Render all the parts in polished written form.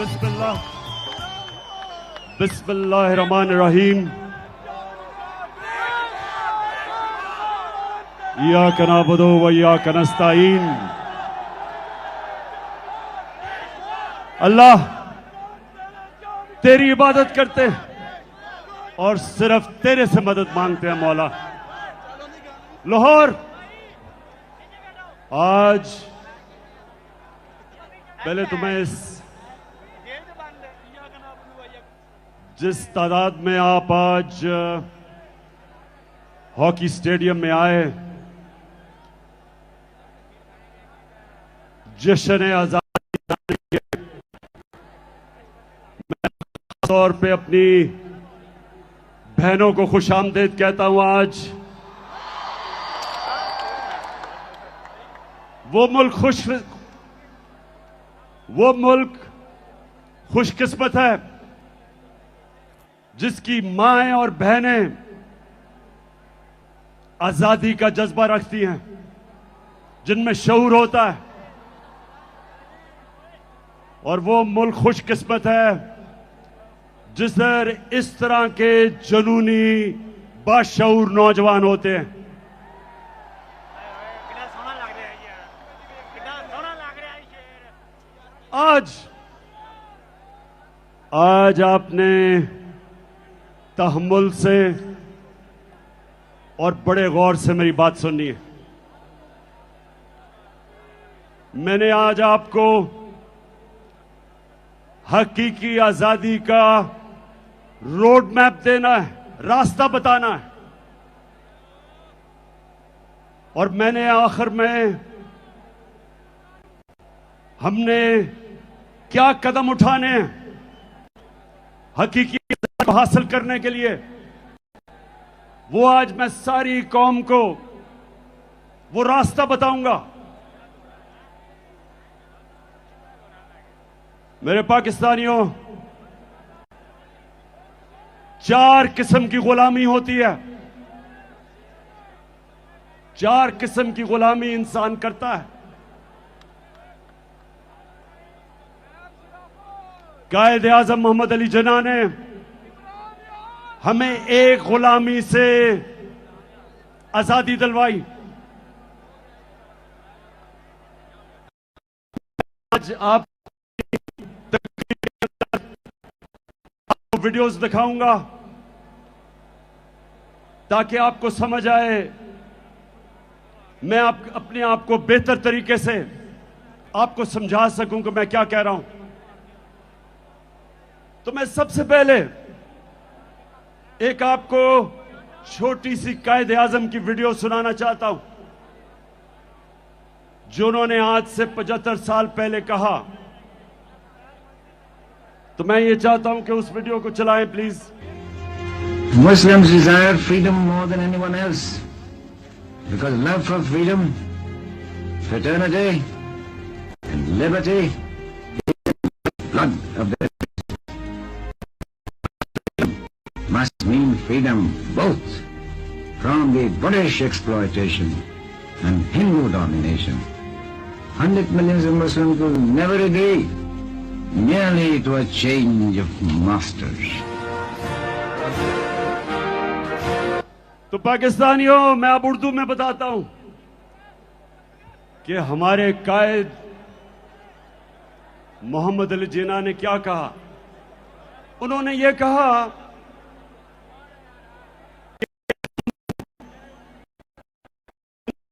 बिस्मिल्लाह बिस्मिल्लाहिर्रहमानिर्रहीम। इय्याका नअबुदु व इय्याका नस्तईन। अल्लाह तेरी इबादत करते और सिर्फ तेरे से मदद मांगते हैं मौला। लाहौर आज पहले तो मैं जिस तादाद में आप आज हॉकी स्टेडियम में आए, जश्न आजादी के मैं तौर पे अपनी बहनों को खुशामदीद कहता हूं। आज वो मुल्क खुशकिस्मत है जिसकी माएं और बहनें आजादी का जज्बा रखती हैं, जिनमें शऊर होता है। और वो मुल्क खुशकिस्मत है जिसर इस तरह के जुनूनी बाशऊर नौजवान होते हैं। आज आपने तहम्मुल से और बड़े गौर से मेरी बात सुननी है। मैंने आज आपको हकीकी आजादी का रोड मैप देना है, रास्ता बताना है। और मैंने आखिर में हमने क्या कदम उठाने हैं हकीकी आजादी हासिल करने के लिए, वो आज मैं सारी कौम को वो रास्ता बताऊंगा। मेरे पाकिस्तानियों, 4 किस्म की गुलामी होती है। 4 किस्म की गुलामी इंसान करता है। कायद आजम मोहम्मद अली जिन्ना ने हमें एक गुलामी से आजादी दिलवाई। आज आप वीडियोस दिखाऊंगा ताकि आपको समझ आए, मैं अपने आप को बेहतर तरीके से आपको समझा सकूं कि मैं क्या कह रहा हूं। तो मैं सबसे पहले एक आपको छोटी सी कायद आजम की वीडियो सुनाना चाहता हूं, जो उन्होंने आज से 75 साल पहले कहा। तो मैं ये चाहता हूं कि उस वीडियो को चलाएं please. Muslims desire freedom more than anyone else because love for freedom, fraternity and liberty is the blood of their must mean freedom both from the British exploitation and Hindu domination. 100 millions of Muslims will never agree merely to a change of masters. तो पाकिस्तानियों, मैं अब उर्दू में बताता हूं कि हमारे कायद मोहम्मद अली जिन्ना ने क्या कहा। उन्होंने ये कहा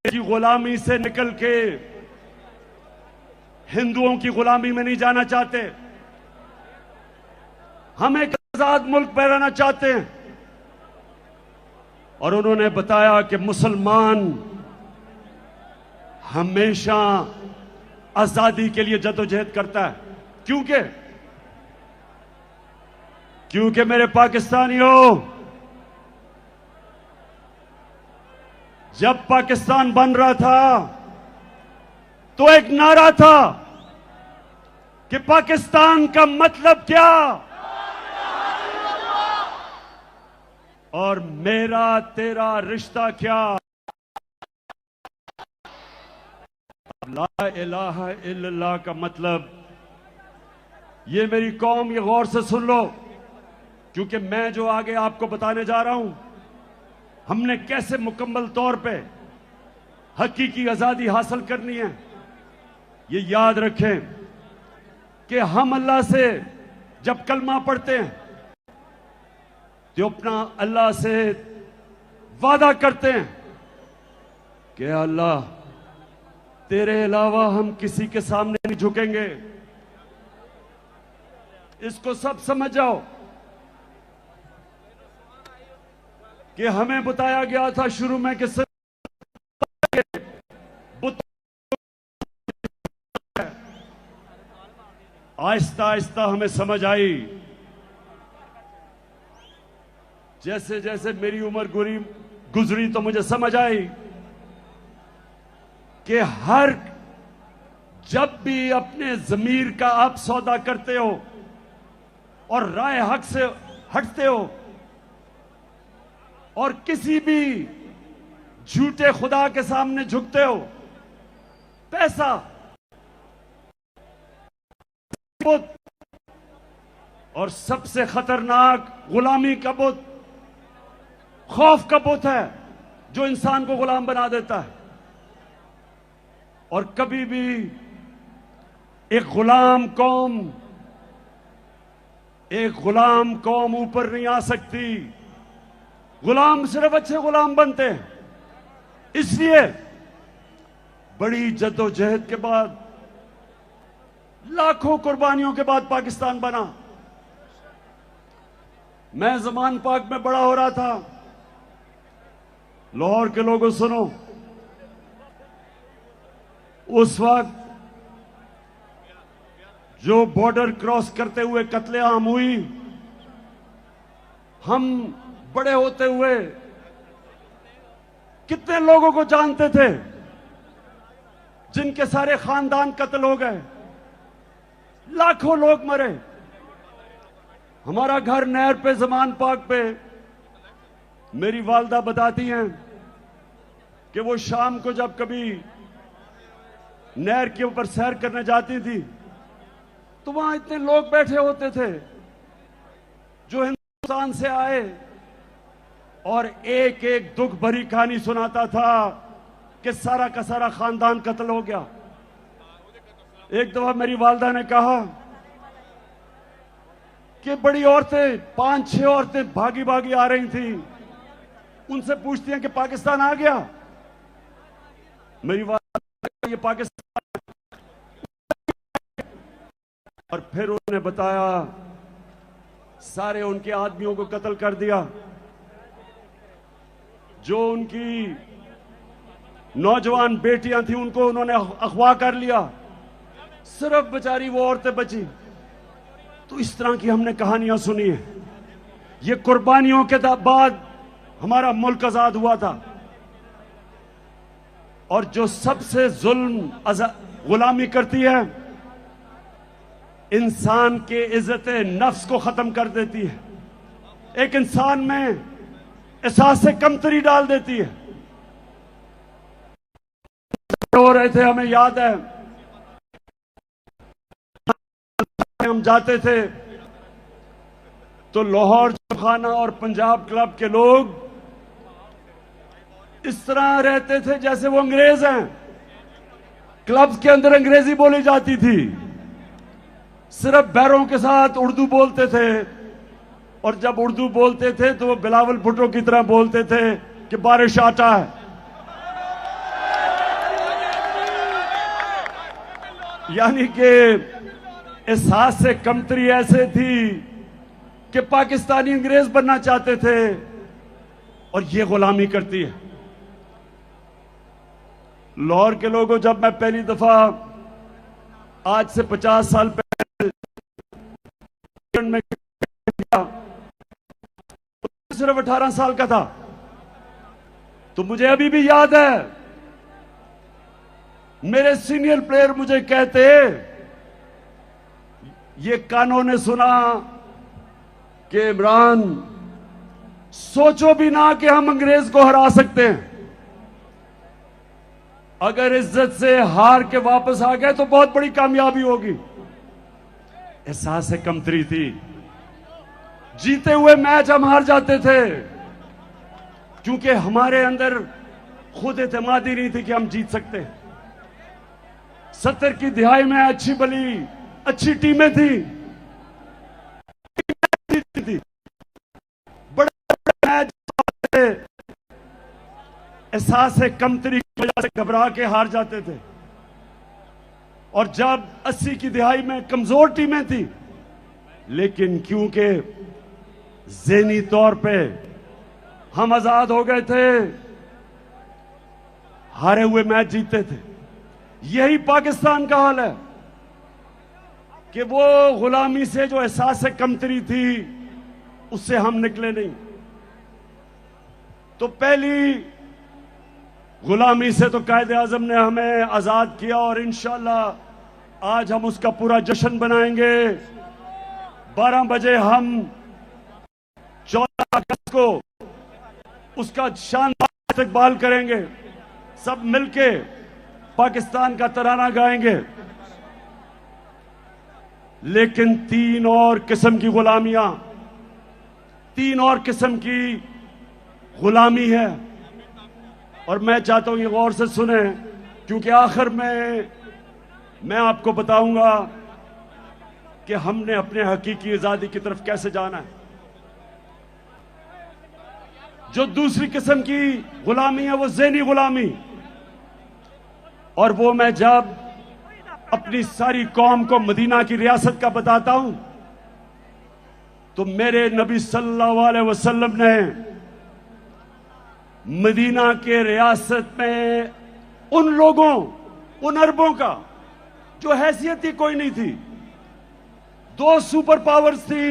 कि गुलामी से निकल के हिंदुओं की गुलामी में नहीं जाना चाहते, हम एक आजाद मुल्क बनाना चाहते हैं। और उन्होंने बताया कि मुसलमान हमेशा आजादी के लिए जद्दोजहद करता है। क्योंकि मेरे पाकिस्तानियों, जब पाकिस्तान बन रहा था तो एक नारा था कि पाकिस्तान का मतलब क्या, और मेरा तेरा रिश्ता क्या। ला इलाहा इल्लल्लाह का मतलब ये मेरी कौम, ये गौर से सुन लो, क्योंकि मैं जो आगे आपको बताने जा रहा हूं, हमने कैसे मुकम्मल तौर पे हकीकी आजादी हासिल करनी है। ये याद रखें कि हम अल्लाह से जब कलमा पढ़ते हैं तो अपना अल्लाह से वादा करते हैं कि अल्लाह तेरे अलावा हम किसी के सामने नहीं झुकेंगे। इसको सब समझ जाओ कि हमें बताया गया था शुरू में कि आहिस्ता आहिस्ता हमें समझ आई। जैसे जैसे मेरी उम्र गुजरी तो मुझे समझ आई कि हर जब भी अपने जमीर का आप सौदा करते हो और राय हक से हटते हो और किसी भी झूठे खुदा के सामने झुकते हो, पैसा बुत और सबसे खतरनाक गुलामी का बुत खौफ का बुत है जो इंसान को गुलाम बना देता है। और कभी भी एक गुलाम कौम ऊपर नहीं आ सकती। गुलाम सिर्फ अच्छे गुलाम बनते हैं। इसलिए बड़ी जद्दोजहद के बाद, लाखों कुर्बानियों के बाद पाकिस्तान बना। मैं ज़मान पाक में बड़ा हो रहा था। लाहौर के लोगों सुनो, उस वक्त जो बॉर्डर क्रॉस करते हुए कत्लेआम हुई, हम बड़े होते हुए कितने लोगों को जानते थे जिनके सारे खानदान कत्ल हो गए, लाखों लोग मरे। हमारा घर नहर पे, ज़मान पाक पे, मेरी वालदा बताती हैं कि वो शाम को जब कभी नहर के ऊपर सैर करने जाती थी तो वहां इतने लोग बैठे होते थे जो हिंदुस्तान से आए और एक एक दुख भरी कहानी सुनाता था कि सारा का सारा खानदान कत्ल हो गया। एक दफा मेरी वालदा ने कहा कि बड़ी औरतें, 5-6 औरतें भागी भागी आ रही थी, उनसे पूछती हैं कि पाकिस्तान आ गया। मेरी वालदा ये पाकिस्तान, और फिर उन्होंने बताया सारे उनके आदमियों को कत्ल कर दिया। जो उनकी नौजवान बेटियां थी उनको उन्होंने अगवा कर लिया, सिर्फ बेचारी वो औरतें बची। तो इस तरह की हमने कहानियां सुनी है। ये कुर्बानियों के बाद हमारा मुल्क आजाद हुआ था। और जो सबसे जुल्म गुलामी करती है, इंसान के इज्जत नफ्स को खत्म कर देती है, एक इंसान में एहसास से कमतरी डाल देती है। हो रहे थे, हमें याद है, हम जाते थे तो लाहौर खाना और पंजाब क्लब के लोग इस तरह रहते थे जैसे वो अंग्रेज हैं। क्लब के अंदर अंग्रेजी बोली जाती थी, सिर्फ बैरों के साथ उर्दू बोलते थे। और जब उर्दू बोलते थे तो वो बिलावल भुट्टो की तरह बोलते थे कि बारिश आटा है। यानी कि एहसास से कमतरी ऐसे थी कि पाकिस्तानी अंग्रेज बनना चाहते थे और ये गुलामी करती है। लाहौर के लोगों, जब मैं पहली दफा आज से 50 साल पहले में सिर्फ 18 साल का था, तो मुझे अभी भी याद है मेरे सीनियर प्लेयर मुझे कहते, ये कानों ने सुना कि इमरान सोचो भी ना कि हम अंग्रेज को हरा सकते हैं। अगर इज्जत से हार के वापस आ गए तो बहुत बड़ी कामयाबी होगी। एहसास कमतरी थी। जीते हुए मैच हम हार जाते थे क्योंकि हमारे अंदर खुद एतमादी नहीं थी कि हम जीत सकते। 70 की दिहाई में अच्छी भली अच्छी टीमें थी, बड़े मैच एहसास कमतरी की वजह से घबरा के हार जाते थे। और जब 80 की दिहाई में कमजोर टीमें थी, लेकिन क्योंकि ज़हनी तौर पे हम आजाद हो गए थे, हारे हुए मैच जीतते थे। यही पाकिस्तान का हाल है कि वो गुलामी से जो एहसास कमतरी थी उससे हम निकले नहीं। तो पहली गुलामी से तो कायदे आजम ने हमें आजाद किया और इंशाअल्लाह आज हम उसका पूरा जश्न बनाएंगे। 12 बजे हम 14 अगस्त को उसका शानदार इस्तकबाल करेंगे। सब मिलके पाकिस्तान का तराना गाएंगे। लेकिन 3 और किस्म की गुलामियां, 3 और किस्म की गुलामी है। और मैं चाहता हूं ये गौर से सुने, क्योंकि आखिर में मैं आपको बताऊंगा कि हमने अपने हकीकी आजादी की तरफ कैसे जाना है। जो दूसरी किस्म की गुलामी है वो ज़हनी गुलामी, और वो मैं जब अपनी सारी कौम को मदीना की रियासत का बताता हूं तो मेरे नबी सल्लल्लाहु अलैहि वसल्लम ने मदीना के रियासत में उन लोगों, उन अरबों का जो हैसियत ही कोई नहीं थी, 2 सुपर पावर्स थी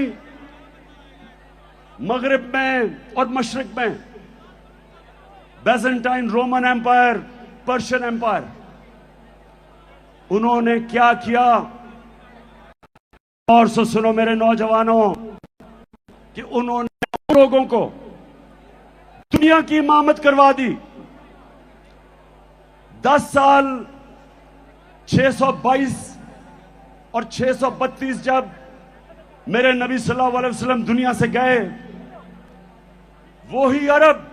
मगरिब में और मशरिक में, Byzantine Roman Empire, Persian Empire. उन्होंने क्या किया और सुनो मेरे नौजवानों, कि उन्होंने लोगों को दुनिया की इमामत करवा दी। 10 साल 622 और 632 जब मेरे नबी सल्लल्लाहु अलैहि वसल्लम दुनिया से गए, वही अरब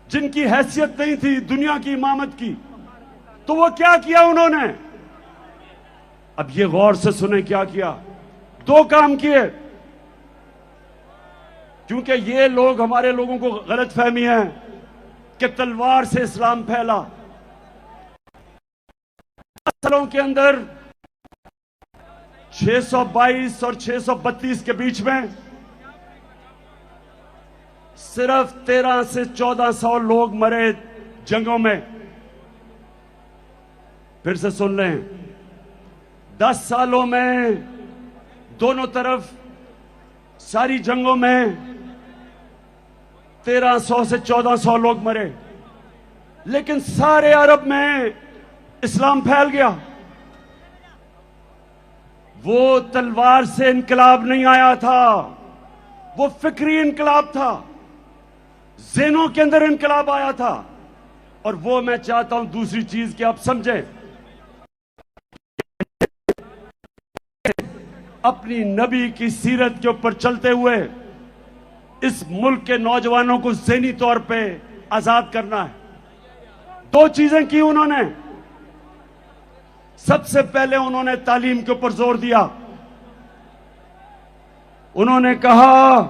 जिनकी हैसियत नहीं थी दुनिया की इमामत की, तो वो क्या किया उन्होंने? अब ये गौर से सुने क्या किया। 2 काम किए, क्योंकि ये लोग, हमारे लोगों को गलत फहमी है कि तलवार से इस्लाम फैला। सालों के अंदर 622 और 632 के बीच में सिर्फ 13 से 1400 लोग मरे जंगों में। फिर से सुन लें, 10 सालों में दोनों तरफ सारी जंगों में 1300 से 1400 लोग मरे, लेकिन सारे अरब में इस्लाम फैल गया। वो तलवार से इनकलाब नहीं आया था, वो फिक्री इनकलाब था, ज़हनों के अंदर इनकलाब आया था। और वो मैं चाहता हूं दूसरी चीज कि आप समझें, अपनी नबी की सीरत के ऊपर चलते हुए इस मुल्क के नौजवानों को ज़हनी तौर पे आजाद करना है। 2 चीजें की उन्होंने। सबसे पहले उन्होंने तालीम के ऊपर जोर दिया। उन्होंने कहा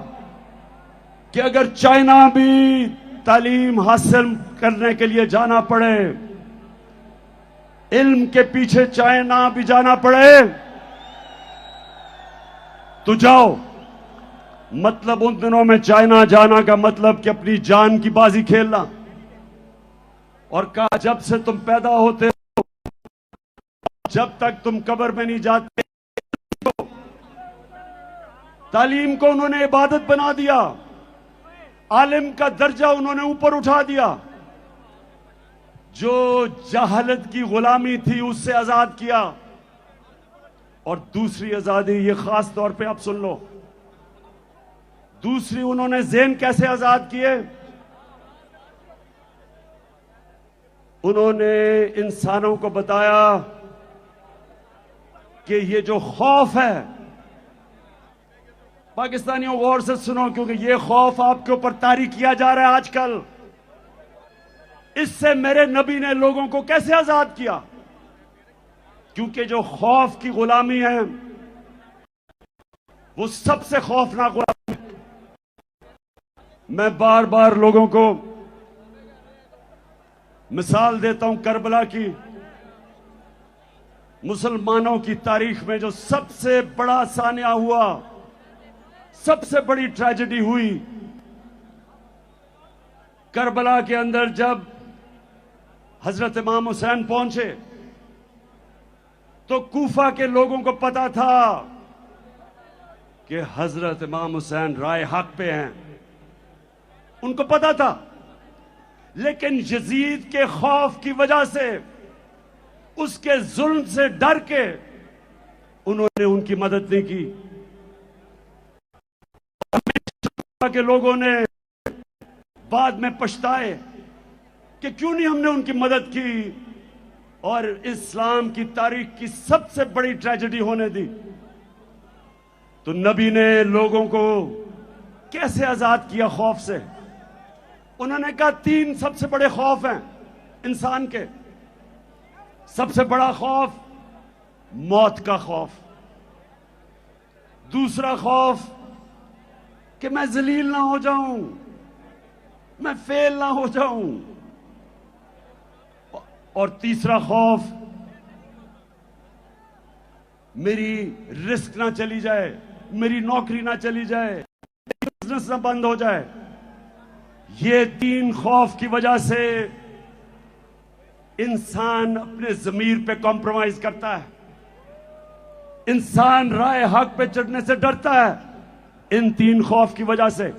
कि अगर चाइना भी तालीम हासिल करने के लिए जाना पड़े, इल्म के पीछे चाइना भी जाना पड़े, तो जाओ। मतलब उन दिनों में चाइना जाना का मतलब कि अपनी जान की बाजी खेलना। और कहा जब से तुम पैदा होते हो, जब तक तुम कब्र में नहीं जाते, तालीम को उन्होंने इबादत बना दिया, आलिम का दर्जा उन्होंने ऊपर उठा दिया, जो जहालत की गुलामी थी उससे आजाद किया। और दूसरी आजादी, ये खास तौर पे आप सुन लो, दूसरी उन्होंने ज़हन कैसे आजाद किए? उन्होंने इंसानों को बताया कि ये जो खौफ है, पाकिस्तानियों गौर से सुनो, क्योंकि ये खौफ आपके ऊपर तारी किया जा रहा है आजकल। इससे मेरे नबी ने लोगों को कैसे आजाद किया? क्योंकि जो खौफ की गुलामी है वो सबसे खौफनाक गुलामी है। मैं बार बार लोगों को मिसाल देता हूं करबला की। मुसलमानों की तारीख में जो सबसे बड़ा सानिया हुआ, सबसे बड़ी ट्रेजेडी हुई, करबला के अंदर जब हजरत इमाम हुसैन पहुंचे तो कूफा के लोगों को पता था कि हजरत इमाम हुसैन राय हक पे हैं, उनको पता था। लेकिन यजीद के खौफ की वजह से, उसके जुल्म से डर के उन्होंने उनकी मदद नहीं की। के लोगों ने बाद में पछताए कि क्यों नहीं हमने उनकी मदद की और इस्लाम की तारीख की सबसे बड़ी ट्रेजेडी होने दी। तो नबी ने लोगों को कैसे आजाद किया खौफ से? उन्होंने कहा 3 सबसे बड़े खौफ हैं इंसान के। सबसे बड़ा खौफ मौत का खौफ, दूसरा खौफ कि मैं जलील ना हो जाऊं, मैं फेल ना हो जाऊं, और तीसरा खौफ मेरी रिस्क ना चली जाए, मेरी नौकरी ना चली जाए, बिजनेस ना बंद हो जाए। ये 3 खौफ की वजह से इंसान अपने जमीर पे कॉम्प्रोमाइज करता है, इंसान राय हक पे चढ़ने से डरता है, इन 3 खौफ की वजह से।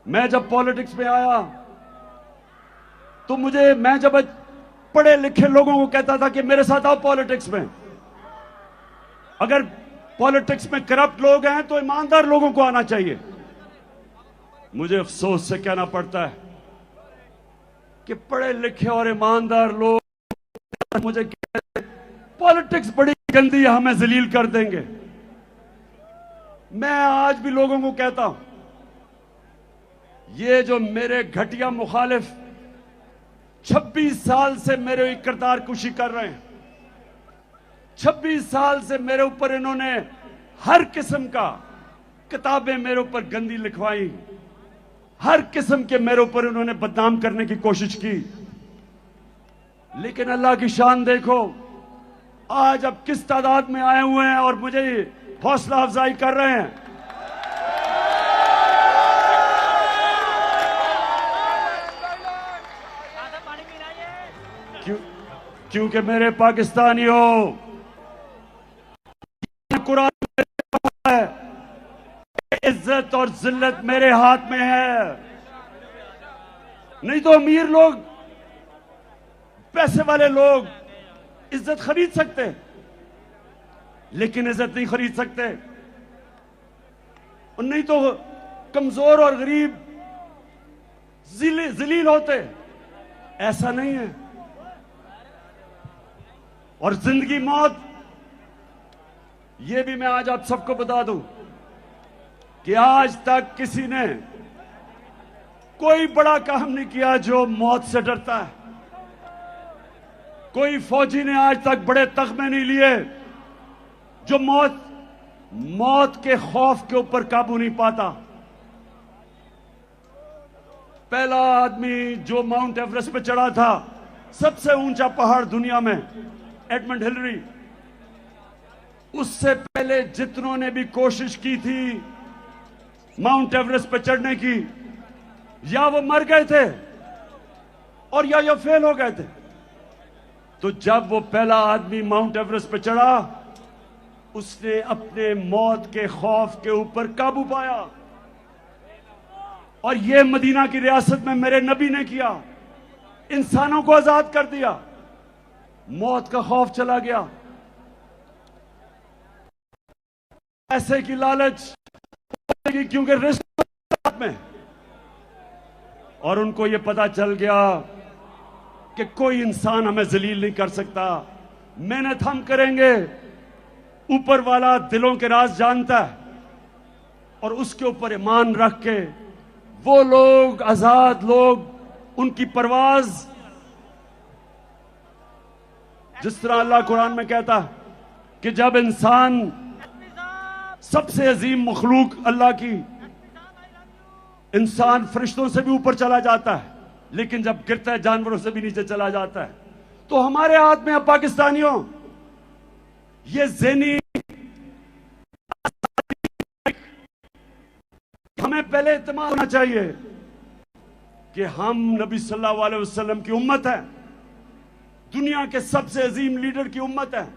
मैं जब पॉलिटिक्स में आया तो मैं जब पढ़े लिखे लोगों को कहता था कि मेरे साथ आओ पॉलिटिक्स में, अगर पॉलिटिक्स में करप्ट लोग हैं तो ईमानदार लोगों को आना चाहिए। मुझे अफसोस से कहना पड़ता है कि पढ़े लिखे और ईमानदार लोग मुझे कहते पॉलिटिक्स बड़ी गंदी है, हमें जलील कर देंगे। मैं आज भी लोगों को कहता हूं, ये जो मेरे घटिया मुखालिफ 26 साल से मेरे किरदार कुशी कर रहे हैं, 26 साल से मेरे ऊपर इन्होंने हर किस्म का किताबें मेरे ऊपर गंदी लिखवाई, हर किस्म के मेरे ऊपर इन्होंने बदनाम करने की कोशिश की। लेकिन अल्लाह की शान देखो, आज अब किस तादाद में आए हुए हैं और मुझे हौसला अफजाई कर रहे हैं। क्योंकि मेरे पाकिस्तानियों, कुरान में है, इज्जत और जिल्लत मेरे हाथ में है। नहीं तो अमीर लोग, पैसे वाले लोग इज्जत खरीद सकते, लेकिन इज्जत नहीं खरीद सकते। और नहीं तो कमजोर और गरीब जलील होते। ऐसा नहीं है। और जिंदगी मौत, यह भी मैं आज आप सबको बता दूं कि आज तक किसी ने कोई बड़ा काम नहीं किया जो मौत से डरता है। कोई फौजी ने आज तक बड़े तगमे नहीं लिए जो मौत के खौफ के ऊपर काबू नहीं पाता। पहला आदमी जो माउंट एवरेस्ट पे चढ़ा था, सबसे ऊंचा पहाड़ दुनिया में, एडमंड हिलरी, उससे पहले जितनों ने भी कोशिश की थी माउंट एवरेस्ट पे चढ़ने की, या वो मर गए थे और या फेल हो गए थे। तो जब वो पहला आदमी माउंट एवरेस्ट पे चढ़ा, उसने अपने मौत के खौफ के ऊपर काबू पाया। और ये मदीना की रियासत में मेरे नबी ने किया, इंसानों को आजाद कर दिया, मौत का खौफ चला गया। पैसे की लालच क्योंकि रिस्क में, और उनको यह पता चल गया कि कोई इंसान हमें जलील नहीं कर सकता। मेहनत हम करेंगे, ऊपर वाला दिलों के राज जानता है और उसके ऊपर ईमान रख के वो लोग, आजाद लोग, उनकी परवाज, जिस तरह अल्लाह कुरान में कहता है कि जब इंसान, सबसे अजीम मखलूक अल्लाह की, इंसान फरिश्तों से भी ऊपर चला जाता है, लेकिन जब गिरता है जानवरों से भी नीचे चला जाता है। तो हमारे हाथ में, अब पाकिस्तानियों, ये ज़हनी, हमें पहले इत्मीनान होना चाहिए कि हम नबी सल्लल्लाहु अलैहि वसल्लम की उम्मत है, दुनिया के सबसे अजीम लीडर की उम्मत है।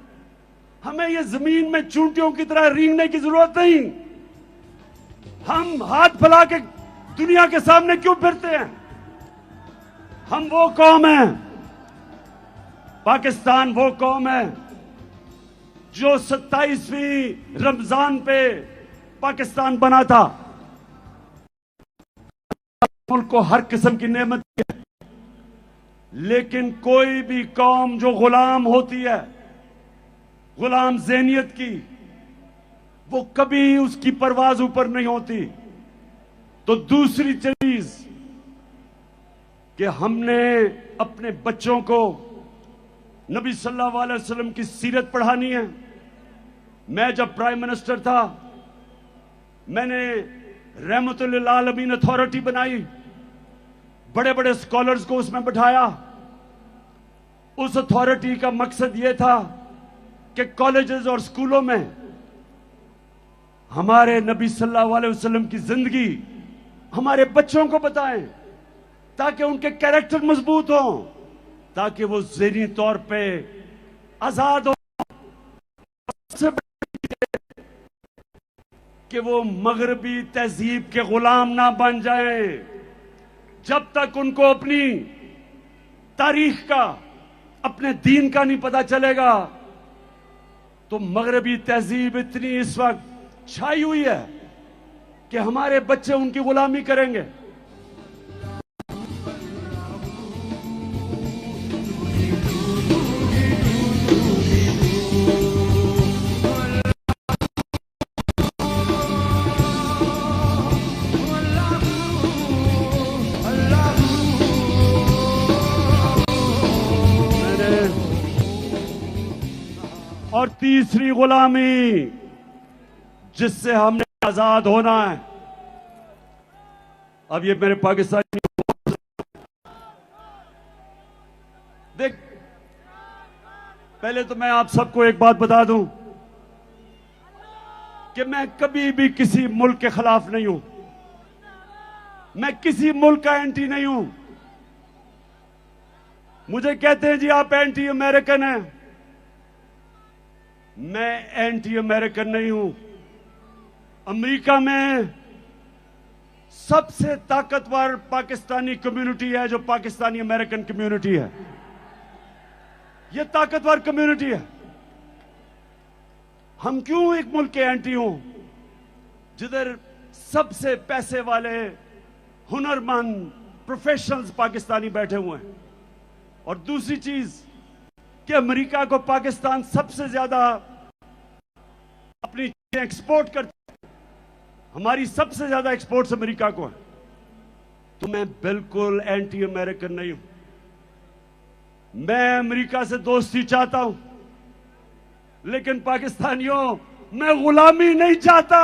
हमें ये जमीन में चूंटियों की तरह रेंगने की जरूरत नहीं। हम हाथ फैला के दुनिया के सामने क्यों फिरते हैं? हम वो कौम है, पाकिस्तान वो कौम है जो 27वीं रमजान पे पाकिस्तान बना था। मुल्क को हर किस्म की नेमत है, लेकिन कोई भी कौम जो गुलाम होती है, गुलाम ज़हनियत की, वो कभी उसकी परवाज ऊपर नहीं होती। तो दूसरी चीज कि हमने अपने बच्चों को नबी सल्लल्लाहु अलैहि वसल्लम की सीरत पढ़ानी है। मैं जब प्राइम मिनिस्टर था, मैंने रहमतुल लिल आलमीन अथॉरिटी बनाई, बड़े बड़े स्कॉलर्स को उसमें बिठाया। उस अथॉरिटी का मकसद यह था कि कॉलेजेस और स्कूलों में हमारे नबी सल्लल्लाहु अलैहि वसल्लम की जिंदगी हमारे बच्चों को बताएं, ताकि उनके कैरेक्टर मजबूत हो, ताकि वो ज़हनी तौर पे आजाद हो, कि वो मगरबी तहजीब के गुलाम ना बन जाएं। जब तक उनको अपनी तारीख का, अपने दीन का नहीं पता चलेगा, तो मगरबी तहजीब इतनी इस वक्त छाई हुई है कि हमारे बच्चे उनकी गुलामी करेंगे। और तीसरी गुलामी जिससे हमने आजाद होना है। अब ये मेरे पाकिस्तानी देख, पहले तो मैं आप सबको एक बात बता दूं कि मैं कभी भी किसी मुल्क के खिलाफ नहीं हूं, मैं किसी मुल्क का एंटी नहीं हूं। मुझे कहते हैं जी आप एंटी अमेरिकन हैं, मैं एंटी अमेरिकन नहीं हूं। अमेरिका में सबसे ताकतवर पाकिस्तानी कम्युनिटी है जो पाकिस्तानी अमेरिकन कम्युनिटी है। यह ताकतवर कम्युनिटी है। हम क्यों एक मुल्क के एंटी हों जिधर सबसे पैसे वाले हुनरमंद प्रोफेशनल्स पाकिस्तानी बैठे हुए हैं। और दूसरी चीज कि अमेरिका को पाकिस्तान सबसे ज्यादा अपनी चीजें एक्सपोर्ट करता है, हमारी सबसे ज्यादा एक्सपोर्ट्स अमेरिका को है। तो मैं बिल्कुल एंटी अमेरिकन नहीं हूं। मैं अमेरिका से दोस्ती चाहता हूं, लेकिन पाकिस्तानियों मैं गुलामी नहीं चाहता।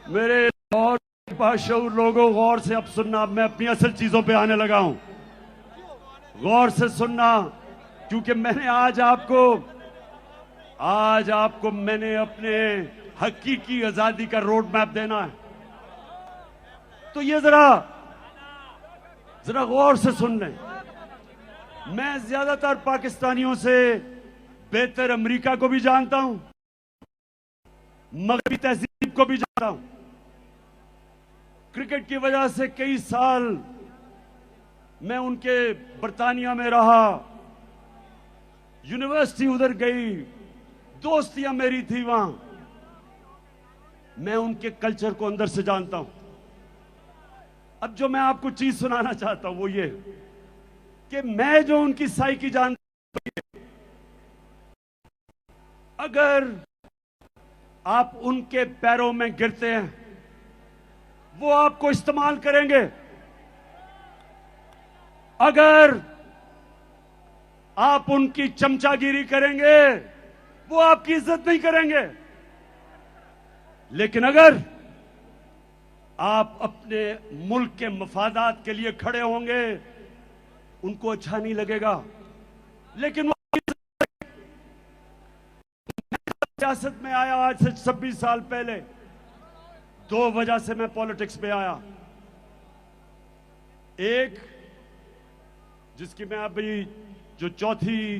मेरे और बाशऊर लोगों, गौर से अब सुनना। अब मैं अपनी असल चीजों पे आने लगा हूं, गौर से सुनना, क्योंकि मैंने आज आपको मैंने अपने हकीकी आजादी का रोड मैप देना है। तो ये जरा गौर से सुन लें। मैं ज्यादातर पाकिस्तानियों से बेहतर अमेरिका को भी जानता हूं, मगरबी तहजीब को भी जानता हूं। क्रिकेट की वजह से कई साल मैं उनके बर्तानिया में रहा, यूनिवर्सिटी उधर गई, दोस्तियां मेरी थी वहां। मैं उनके कल्चर को अंदर से जानता हूं। अब जो मैं आपको चीज सुनाना चाहता हूं वो ये कि मैं जो उनकी साइकी जानता हूं, अगर आप उनके पैरों में गिरते हैं वो आपको इस्तेमाल करेंगे। अगर आप उनकी चमचागिरी करेंगे वो आपकी इज्जत नहीं करेंगे। लेकिन अगर आप अपने मुल्क के मफादात के लिए खड़े होंगे उनको अच्छा नहीं लगेगा, लेकिन वो सियासत में आया आज से 26 साल पहले। 2 वजह से मैं पॉलिटिक्स में आया। एक, जिसकी मैं अभी जो चौथी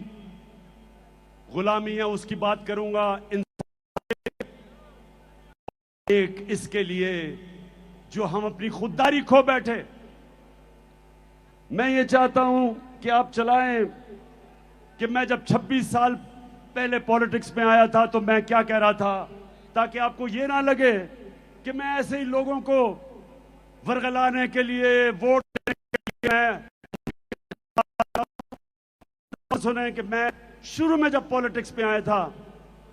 गुलामी है उसकी बात करूंगा, एक इसके लिए जो हम अपनी खुददारी खो बैठे। मैं ये चाहता हूं कि आप चलाएं कि मैं जब 26 साल पहले पॉलिटिक्स में आया था तो मैं क्या कह रहा था, ताकि आपको ये ना लगे कि मैं ऐसे ही लोगों को वरगलाने के लिए, वोट देने के लिए सुने कि मैं शुरू में जब पॉलिटिक्स में आया था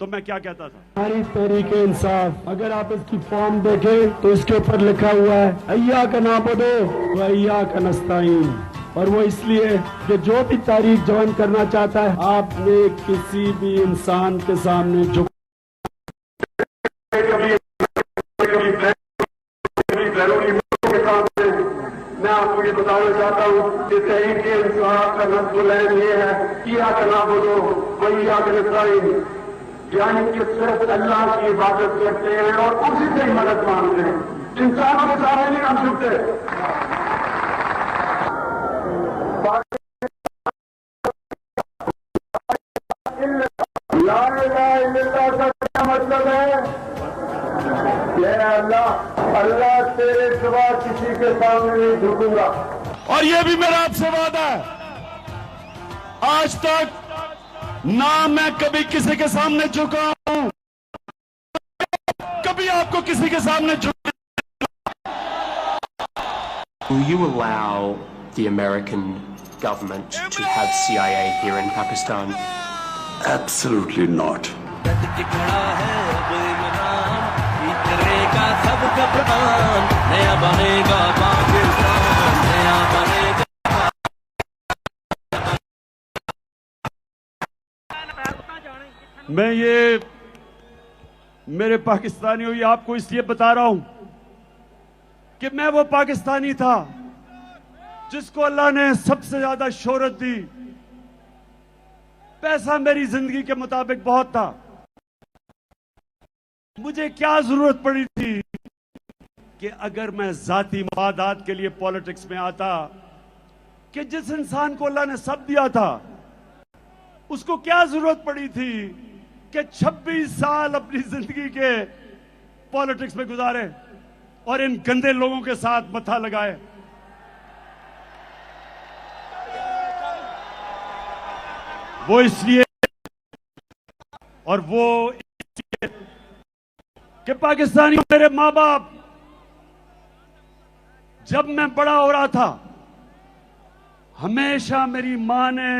तो मैं क्या कहता था। हमारी तहरीके इंसाफ, अगर आप इसकी फॉर्म देखें तो इसके ऊपर लिखा हुआ है अय्या का नाबुदो व अय्या का नस्ताईन, और वो इसलिए कि जो भी तारीख ज्वाइन करना चाहता है आपने किसी भी इंसान के सामने झुक मैं आपको ये बताना चाहता हूँ कि तहरीक इंसाफ का नस्ल ये है किया का नाबुदो व अय्या का नस्ताईन, यानी कि सिर्फ अल्लाह की इबादत करते हैं और उसी से ही मदद मांगते हैं, इंसानों के सामने नहीं हम झुकते। ला इलाहा इल्लल्लाह का क्या मतलब है? अल्लाह तेरे सिवा किसी के सामने नहीं झुकूंगा। और ये भी मेरा आपसे वादा है, आज तक ना मैं कभी किसी के सामने झुका हूं, कभी आपको किसी के सामने झुक। Will you allow the American government to have CIA here in Pakistan? Absolutely not. मैं ये मेरे पाकिस्तानियों ये आपको इसलिए बता रहा हूं कि मैं वो पाकिस्तानी था जिसको अल्लाह ने सबसे ज्यादा शोहरत दी। पैसा मेरी जिंदगी के मुताबिक बहुत था, मुझे क्या जरूरत पड़ी थी कि अगर मैं जाती मफादात के लिए पॉलिटिक्स में आता, कि जिस इंसान को अल्लाह ने सब दिया था उसको क्या जरूरत पड़ी थी कि 26 साल अपनी जिंदगी के पॉलिटिक्स में गुजारे और इन गंदे लोगों के साथ मथा लगाए। वो इसलिए और वो इसलिए कि पाकिस्तानी मेरे मां बाप, जब मैं बड़ा हो रहा था हमेशा मेरी मां ने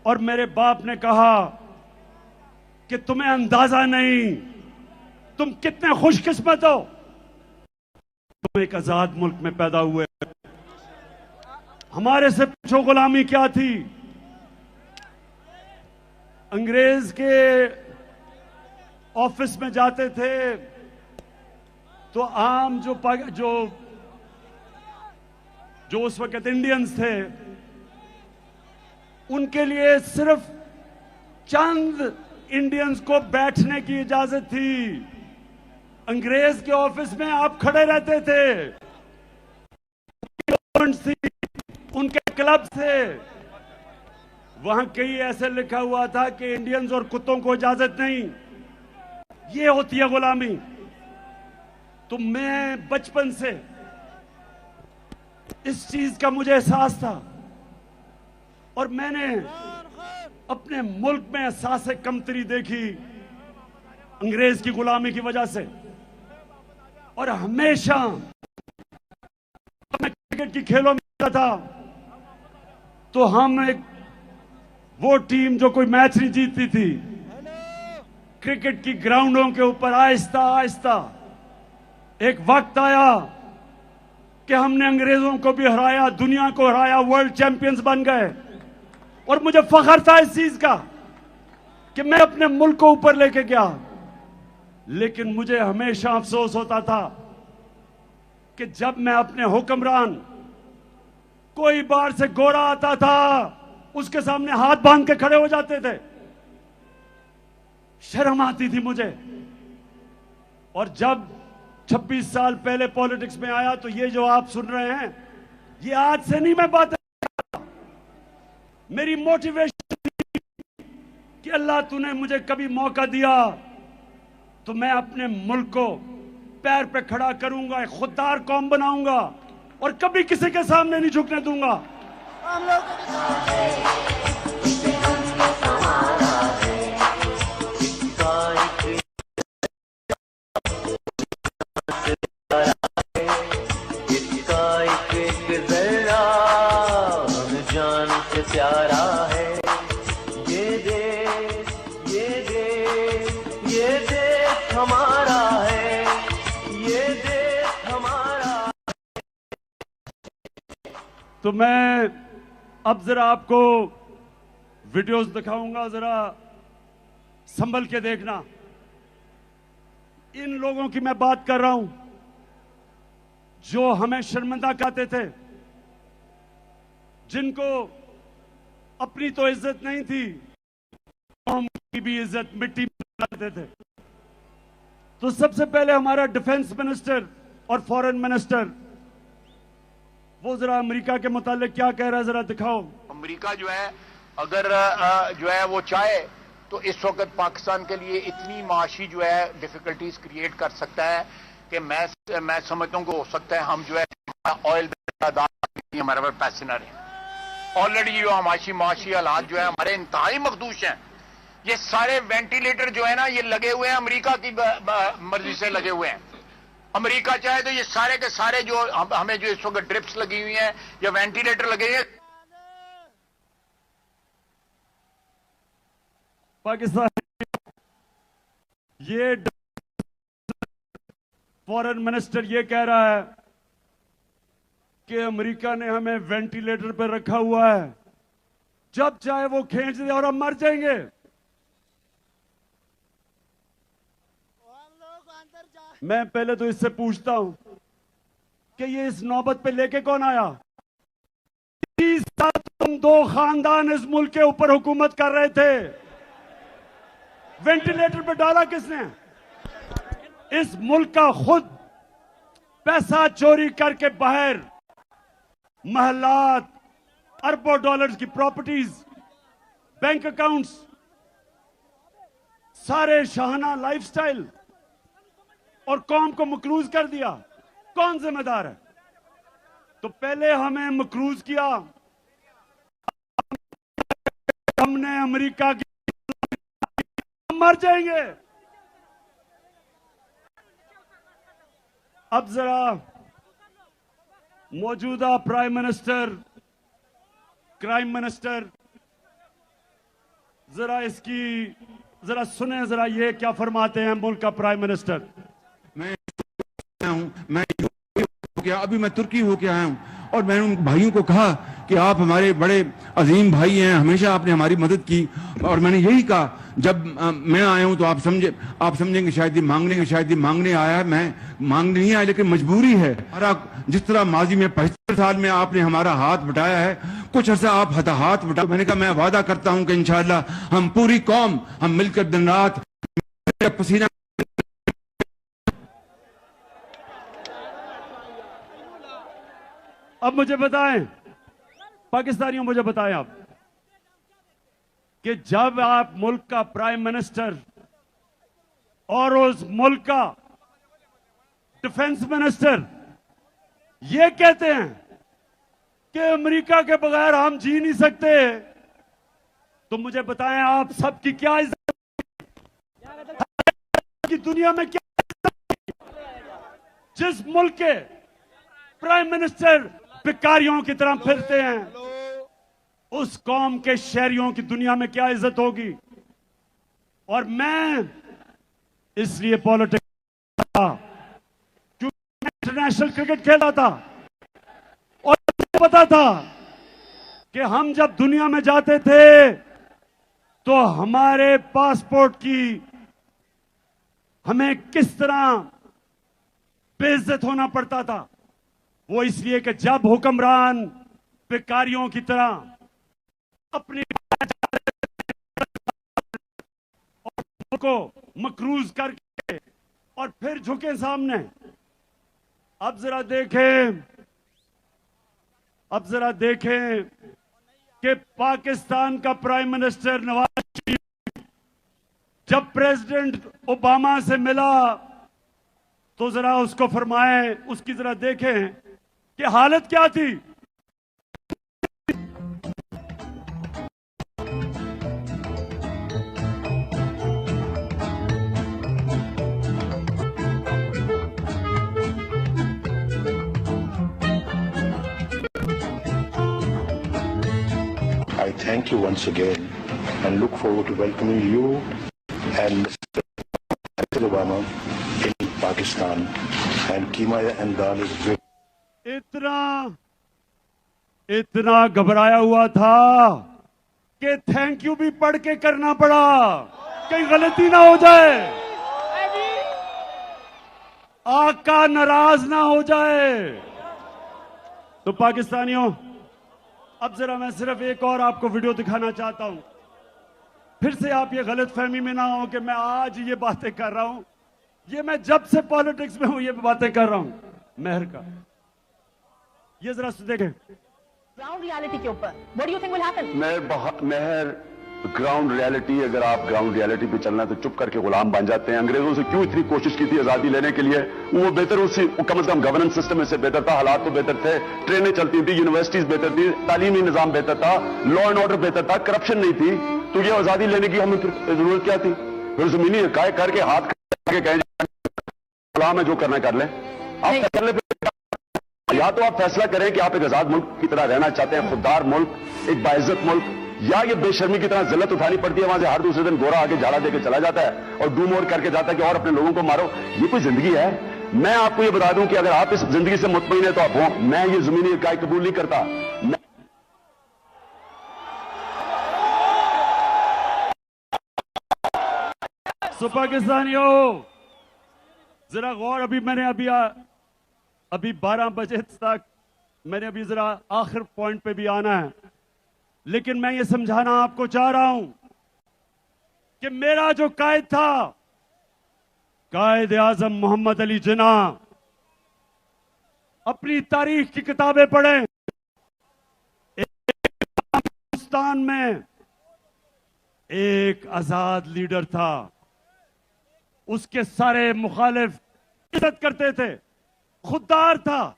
और मेरे बाप ने कहा कि तुम्हें अंदाजा नहीं, तुम कितने खुशकिस्मत हो, तुम एक आजाद मुल्क में पैदा हुए। हमारे से पूछो गुलामी क्या थी। अंग्रेज के ऑफिस में जाते थे तो आम जो उस वक्त इंडियंस थे उनके लिए सिर्फ चंद इंडियंस को बैठने की इजाजत थी। अंग्रेज के ऑफिस में आप खड़े रहते थे, उनके क्लब थे, वहां कहीं ऐसे लिखा हुआ था कि इंडियंस और कुत्तों को इजाजत नहीं। ये होती है गुलामी। तो मैं बचपन से इस चीज का मुझे एहसास था और मैंने अपने मुल्क में एहसास कमतरी देखी अंग्रेज की गुलामी की वजह से। और हमेशा मैं क्रिकेट की खेलों में था तो हम एक वो टीम जो कोई मैच नहीं जीतती थी, क्रिकेट की ग्राउंडों के ऊपर आहिस्ता आहिस्ता एक वक्त आया कि हमने अंग्रेजों को भी हराया, दुनिया को हराया, वर्ल्ड चैंपियंस बन गए। और मुझे फख्र था इस चीज का कि मैं अपने मुल्क को ऊपर लेके गया। लेकिन मुझे हमेशा अफसोस होता था कि जब मैं अपने हुक्मरान, कोई बाहर से गोरा आता था, उसके सामने हाथ बांध के खड़े हो जाते थे, शर्म आती थी मुझे। और जब 26 साल पहले पॉलिटिक्स में आया तो ये जो आप सुन रहे हैं, ये आज से नहीं मैं बात, मेरी मोटिवेशन थी कि अल्लाह तूने मुझे कभी मौका दिया तो मैं अपने मुल्क को पैर पे खड़ा करूंगा, एक खुददार कौम बनाऊंगा और कभी किसी के सामने नहीं झुकने दूंगा। प्यारा है ये देश, ये देश, ये देश हमारा है, ये देश हमारा। तो मैं अब जरा आपको वीडियोस दिखाऊंगा, जरा संभल के देखना। इन लोगों की मैं बात कर रहा हूं जो हमें शर्मिंदा करते थे, जिनको अपनी तो इज्जत नहीं थी, कौम की भी इज्जत मिट्टी में करते थे। तो सबसे पहले हमारा डिफेंस मिनिस्टर और फॉरेन मिनिस्टर, वो जरा अमेरिका के मुतालिक क्या कह रहा है, जरा दिखाओ। अमेरिका जो है अगर जो है वो चाहे तो इस वक्त पाकिस्तान के लिए इतनी माशी जो है डिफिकल्टीज क्रिएट कर सकता है कि मैं समझता हूँ कि हो सकता है हम जो है ऑयल हमारे पास पैसे ना रहे। ऑलरेडी जो माशी हालात जो है हमारे इंतहाई मखदूश हैं। ये सारे वेंटिलेटर जो है ना, ये लगे हुए हैं अमेरिका की मर्जी से लगे हुए हैं। अमेरिका चाहे तो ये सारे के सारे जो हमें जो इस वक्त ड्रिप्स लगी हुई हैं या वेंटिलेटर लगे हैं, पाकिस्तान ये फॉरेन मिनिस्टर ये कह रहा है कि अमेरिका ने हमें वेंटिलेटर पर रखा हुआ है, जब चाहे वो खींच दे और हम मर जाएंगे। मैं पहले तो इससे पूछता हूं कि ये इस नौबत पे लेके कौन आया? 30 साल तुम दो खानदान इस मुल्क के ऊपर हुकूमत कर रहे थे, वेंटिलेटर पे डाला किसने? इस मुल्क का खुद पैसा चोरी करके बाहर महलात, अरबों डॉलर्स की प्रॉपर्टीज, बैंक अकाउंट्स, सारे शाहाना लाइफस्टाइल और कौम को मकरूज कर दिया। कौन जिम्मेदार है? तो पहले हमें मकरूज किया, हमने अमेरिका की, मर जाएंगे। अब जरा मौजूदा प्राइम मिनिस्टर, क्राइम मिनिस्टर, जरा इसकी जरा सुने, जरा ये क्या फरमाते हैं मुल्क का प्राइम मिनिस्टर। मैं अभी मैं तुर्की होके आया हूं और मैंने उन भाइयों को कहा कि आप हमारे बड़े अजीम भाई हैं, हमेशा आपने हमारी मदद की। और मैंने यही कहा, जब मैं आया हूं तो आप समझेंगे शायद ये मांगने आया है। मैं मांगने नहीं आया, लेकिन मजबूरी है। जिस तरह माजी में 75 साल में आपने हमारा हाथ बटाया है, कुछ अर्सा आप हाथ बटा। मैंने कहा मैं वादा करता हूं कि इंशाअल्लाह हम पूरी कौम हम मिलकर दिन रात पसीना। अब मुझे बताएं, पाकिस्तानियों मुझे बताएं आप कि जब आप मुल्क का प्राइम मिनिस्टर और उस मुल्क का डिफेंस मिनिस्टर ये कहते हैं कि अमेरिका के बगैर हम जी नहीं सकते, तो मुझे बताएं आप सबकी क्या इज्जत की दुनिया में क्या जिस मुल्क के प्राइम मिनिस्टर भिखारियों की तरह फिरते हैं, उस कौम के शहरियों की दुनिया में क्या इज्जत होगी। और मैं इसलिए पॉलिटिक्स था क्योंकि मैं इंटरनेशनल क्रिकेट खेला था और मुझे पता था कि हम जब दुनिया में जाते थे तो हमारे पासपोर्ट की हमें किस तरह बेइज्जत होना पड़ता था। वो इसलिए कि जब हुक्मरान भिखारियों की तरह अपनी को मकरूज करके और फिर झुके सामने। अब जरा देखें कि पाकिस्तान का प्राइम मिनिस्टर नवाज शरीफ जब प्रेसिडेंट ओबामा से मिला तो जरा उसको फरमाएं, उसकी जरा देखें कि हालत क्या थी। I thank you once again and look forward to welcoming you and Mr. Obama in Pakistan. And Keema and Dal is very... इतना घबराया हुआ था कि थैंक यू भी पढ़ के करना पड़ा, कहीं गलती ना हो जाए, आका नाराज ना हो जाए। तो पाकिस्तानियों, अब जरा मैं सिर्फ एक और आपको वीडियो दिखाना चाहता हूं, फिर से आप ये गलत फहमी में ना हो कि मैं आज ये बातें कर रहा हूं। ये मैं जब से पॉलिटिक्स में हूं ये बातें कर रहा हूं मेहर का। ये जरा देखें ग्राउंड रियलिटी के ऊपर, what do you think will happen? Mehar, ground reality, अगर आप ग्राउंड रियलिटी पे चलना है तो चुप करके गुलाम बन जाते हैं। अंग्रेजों से क्यों इतनी कोशिश की थी आजादी लेने के लिए? वो बेहतर, उससे कम से कम गवर्नेंस सिस्टम से बेहतर था, हालात तो बेहतर थे, ट्रेनें चलती थी, यूनिवर्सिटीज बेहतर थी, तालीमी निजाम बेहतर था, लॉ एंड ऑर्डर बेहतर था, करप्शन नहीं थी। तो ये आजादी लेने की हमें जरूरत क्या थी? फिर जमीनी काय करके हाथ करके कहें गुलाम है, जो करना कर ले। आप कर ले, या तो आप फैसला करें कि आप एक आजाद मुल्क की तरह रहना चाहते हैं, खुददार मुल्क, एक बाइज्जत मुल्क, या ये बेशर्मी की तरह जिल्लत उठानी पड़ती है, वहां से हर दूसरे दिन गोरा आके झाड़ा देके चला जाता है और डू मोर करके जाता है कि और अपने लोगों को मारो। ये कोई जिंदगी है? मैं आपको ये बता दूं कि अगर आप इस जिंदगी से मुतमईन है तो आप हो। मैं ये जमीनी इकाई कबूल नहीं करता। पाकिस्तानियों जरा गौर, अभी 12 बजे तक मैंने अभी जरा आखिर पॉइंट पे भी आना है, लेकिन मैं ये समझाना आपको चाह रहा हूं कि मेरा जो कायद था, कायद आजम मोहम्मद अली जिन्ना, अपनी तारीख की किताबें पढ़ें। हिंदुस्तान में एक आजाद लीडर था, उसके सारे मुखालिफ इज्जत करते थे, खुददार था,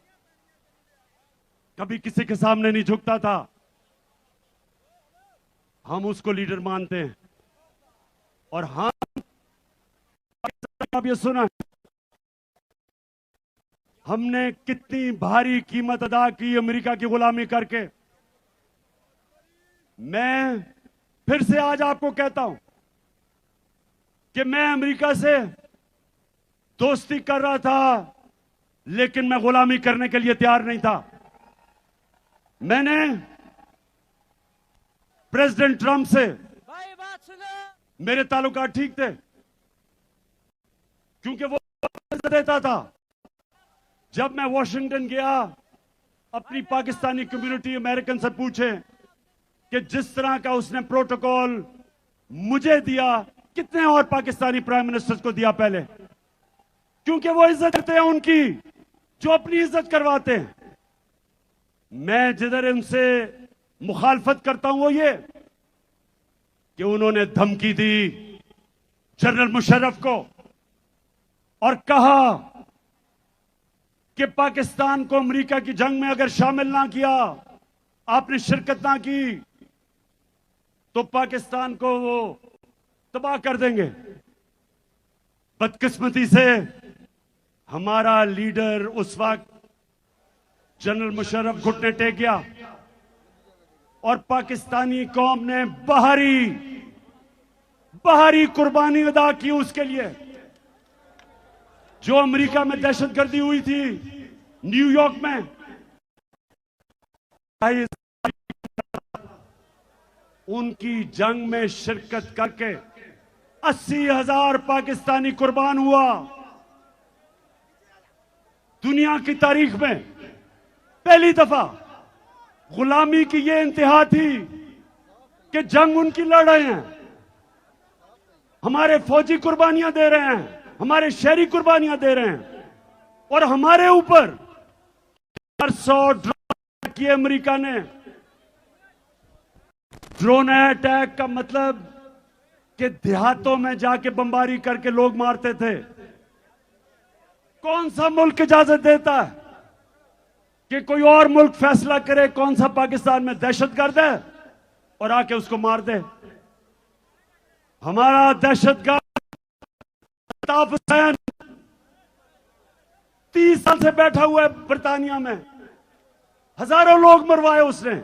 कभी किसी के सामने नहीं झुकता था। हम उसको लीडर मानते हैं और हम, अब ये सुना, हमने कितनी भारी कीमत अदा की अमेरिका की गुलामी करके। मैं फिर से आज आपको कहता हूं कि मैं अमेरिका से दोस्ती कर रहा था, लेकिन मैं गुलामी करने के लिए तैयार नहीं था। मैंने प्रेसिडेंट ट्रंप से मेरे ताल्लुकात ठीक थे, क्योंकि वो देता था। जब मैं वॉशिंगटन गया, अपनी पाकिस्तानी कम्युनिटी अमेरिकन से पूछे कि जिस तरह का उसने प्रोटोकॉल मुझे दिया, कितने और पाकिस्तानी प्राइम मिनिस्टर्स को दिया पहले, क्योंकि वो इज्जत करते हैं उनकी जो अपनी इज्जत करवाते हैं। मैं जिधर उनसे मुखालफत करता हूं वो ये कि उन्होंने धमकी दी जनरल मुशर्रफ को और कहा कि पाकिस्तान को अमेरिका की जंग में अगर शामिल ना किया आपने शिरकत ना की तो पाकिस्तान को वो तबाह कर देंगे। बदकिस्मती से हमारा लीडर उस वक्त जनरल मुशर्रफ घुटने टेक गया और पाकिस्तानी कौम ने बाहरी कुर्बानी अदा की उसके लिए। जो अमेरिका में दहशतगर्दी हुई थी न्यूयॉर्क में, उनकी जंग में शिरकत करके 80,000 पाकिस्तानी कुर्बान हुआ। दुनिया की तारीख में पहली दफा गुलामी की ये इंतहा थी कि जंग उनकी लड़ रहे हैं, हमारे फौजी कुर्बानियां दे रहे हैं, हमारे शहरी कुर्बानियां दे रहे हैं और हमारे ऊपर 400 ड्रोन किए अमेरिका ने। ड्रोन अटैक का मतलब कि देहातों में जाके बमबारी करके लोग मारते थे। कौन सा मुल्क इजाजत देता है कि कोई और मुल्क फैसला करे कौन सा पाकिस्तान में दहशतगर्द है और आके उसको मार दे? हमारा दहशतगर्द अल्ताफ हुसैन 30 साल से बैठा हुआ है बर्तानिया में, हजारों लोग मरवाए उसने।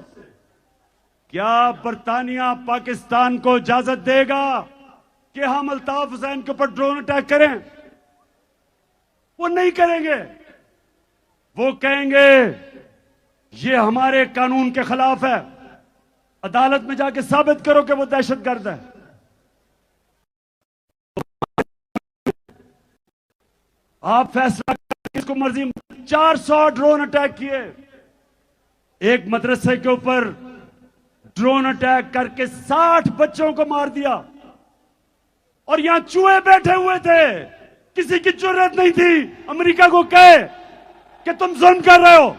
क्या बर्तानिया पाकिस्तान को इजाजत देगा कि हम अल्ताफ हुसैन के ऊपर ड्रोन अटैक करें? वो नहीं करेंगे। वो कहेंगे ये हमारे कानून के खिलाफ है, अदालत में जाके साबित करो कि वो दहशतगर्द है। आप फैसला किसको मर्जी। 400 ड्रोन अटैक किए, एक मदरसे के ऊपर ड्रोन अटैक करके 60 बच्चों को मार दिया और यहां चूहे बैठे हुए थे। किसी की जरूरत नहीं थी अमेरिका को कहे कि तुम जुल्म कर रहे हो।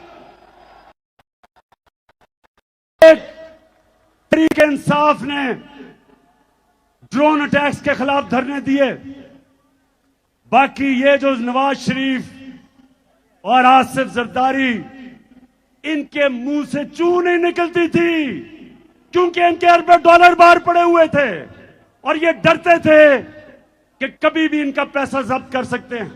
तहरीक इंसाफ ने ड्रोन अटैक्स के खिलाफ धरने दिए। बाकी ये जो नवाज शरीफ और आसिफ जरदारी, इनके मुंह से चू नहीं निकलती थी क्योंकि इनके अरबों डॉलर बाहर पड़े हुए थे और ये डरते थे कि कभी भी इनका पैसा जब्त कर सकते हैं।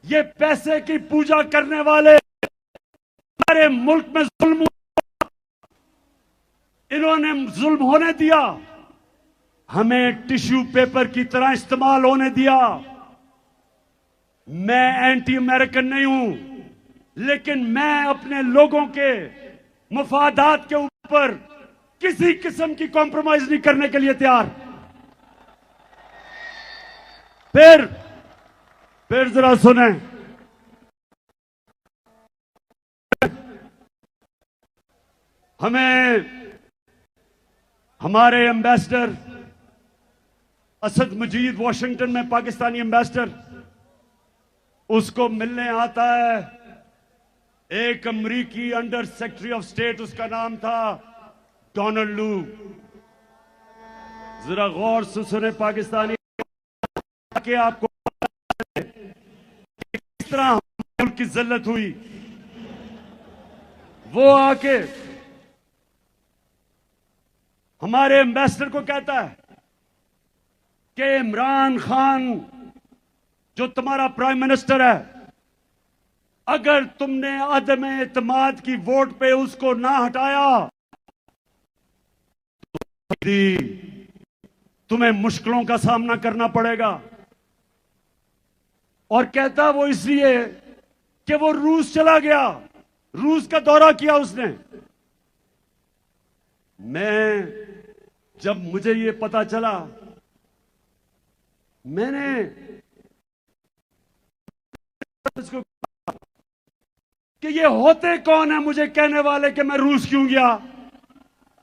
ये पैसे की पूजा करने वाले हमारे मुल्क में जुल्म, इन्होंने जुल्म होने दिया, हमें टिश्यू पेपर की तरह इस्तेमाल होने दिया। मैं एंटी अमेरिकन नहीं हूं, लेकिन मैं अपने लोगों के मफादात के ऊपर किसी किस्म की कॉम्प्रोमाइज नहीं करने के लिए तैयार। फिर जरा सुने, हमें हमारे एम्बेसडर असद मजीद वॉशिंगटन में, पाकिस्तानी एम्बेसडर, उसको मिलने आता है एक अमरीकी अंडर सेक्रेटरी ऑफ स्टेट, उसका नाम था डोनाल्ड लू। जरा गौर से सुने पाकिस्तानी, कि आपको किस तरह मुल्क की जिल्लत हुई। वो आके हमारे एम्बेसडर को कहता है कि इमरान खान जो तुम्हारा प्राइम मिनिस्टर है, अगर तुमने अदम एतमाद की वोट पे उसको ना हटाया तो तुम्हें मुश्किलों का सामना करना पड़ेगा। और कहता वो इसलिए कि वो रूस चला गया, रूस का दौरा किया उसने। जब मुझे ये पता चला, मैंने इसको कि ये होते कौन है मुझे कहने वाले कि मैं रूस क्यों गया?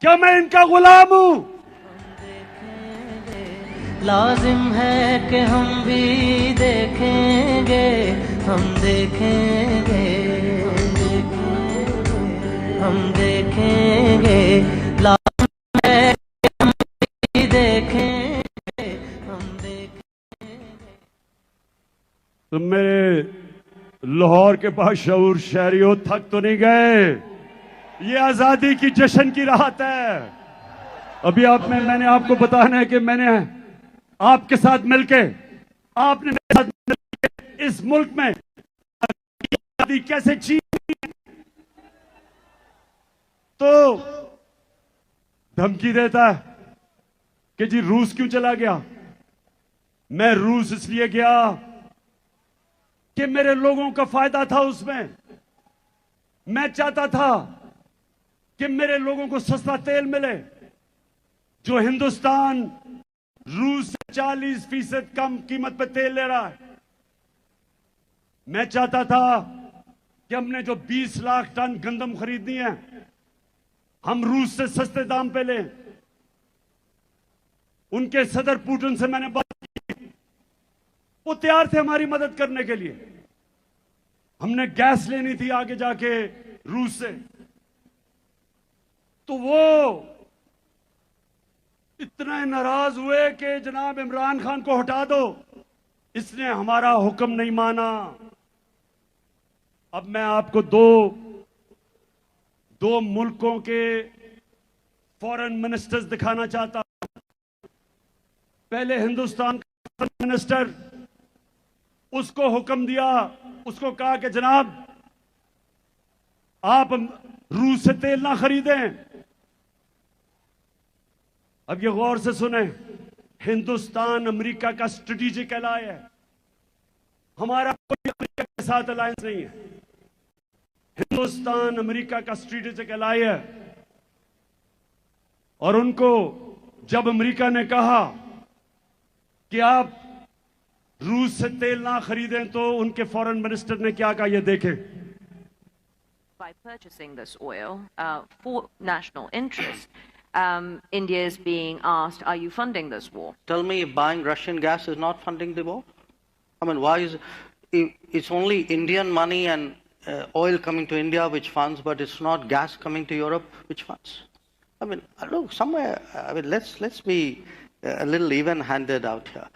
क्या मैं इनका गुलाम हूं? लाजिम है कि हम भी देखेंगे, हम देखेंगे, हम देखेंगे, लाजिम है कि हम भी देखेंगे, हम देखेंगे। तुम मेरे लाहौर के बाशऊर शहरियों थक तो नहीं गए? ये आजादी की जश्न की राहत है। अभी मैंने आपको बताना है कि मैंने आपके साथ मिलके, आपने मेरे साथ मिलके इस मुल्क में आजादी कैसे छीनी, तो धमकी देता है कि जी रूस क्यों चला गया। मैं रूस इसलिए गया कि मेरे लोगों का फायदा था उसमें। मैं चाहता था कि मेरे लोगों को सस्ता तेल मिले। जो हिंदुस्तान रूस से 40% कम कीमत पर तेल ले रहा है, मैं चाहता था कि हमने जो 20 लाख टन गंदम खरीदनी है, हम रूस से सस्ते दाम पे लें। उनके सदर पुतिन से मैंने बात की, वो तैयार थे हमारी मदद करने के लिए। हमने गैस लेनी थी आगे जाके रूस से, तो वो इतने नाराज हुए कि जनाब इमरान खान को हटा दो। इसने हमारा हुक्म नहीं माना। अब मैं आपको दो मुल्कों के फॉरेन मिनिस्टर्स दिखाना चाहता हूं। पहले हिंदुस्तान का फॉरेन मिनिस्टर, उसको हुक्म दिया, उसको कहा कि जनाब आप रूस से तेल ना खरीदें। अब ये गौर से सुने, हिंदुस्तान अमेरिका का स्ट्रेटेजिक एलाय है। हमारा कोई अमेरिका के साथ अलायंस नहीं है। हिंदुस्तान अमेरिका का स्ट्रेटेजिक एलाय है। और उनको जब अमेरिका ने कहा कि आप रूस से तेल ना खरीदें, तो उनके फॉरेन मिनिस्टर ने क्या कहा, ये देखें। By purchasing this oil for national interest, India is being asked, are you funding this war? Tell me if buying Russian gas is not funding the war? I mean, why is it's only Indian money and oil coming to India which funds, but it's not gas coming to Europe which funds? I mean, look, somewhere, I mean, let's be a little even-handed out here.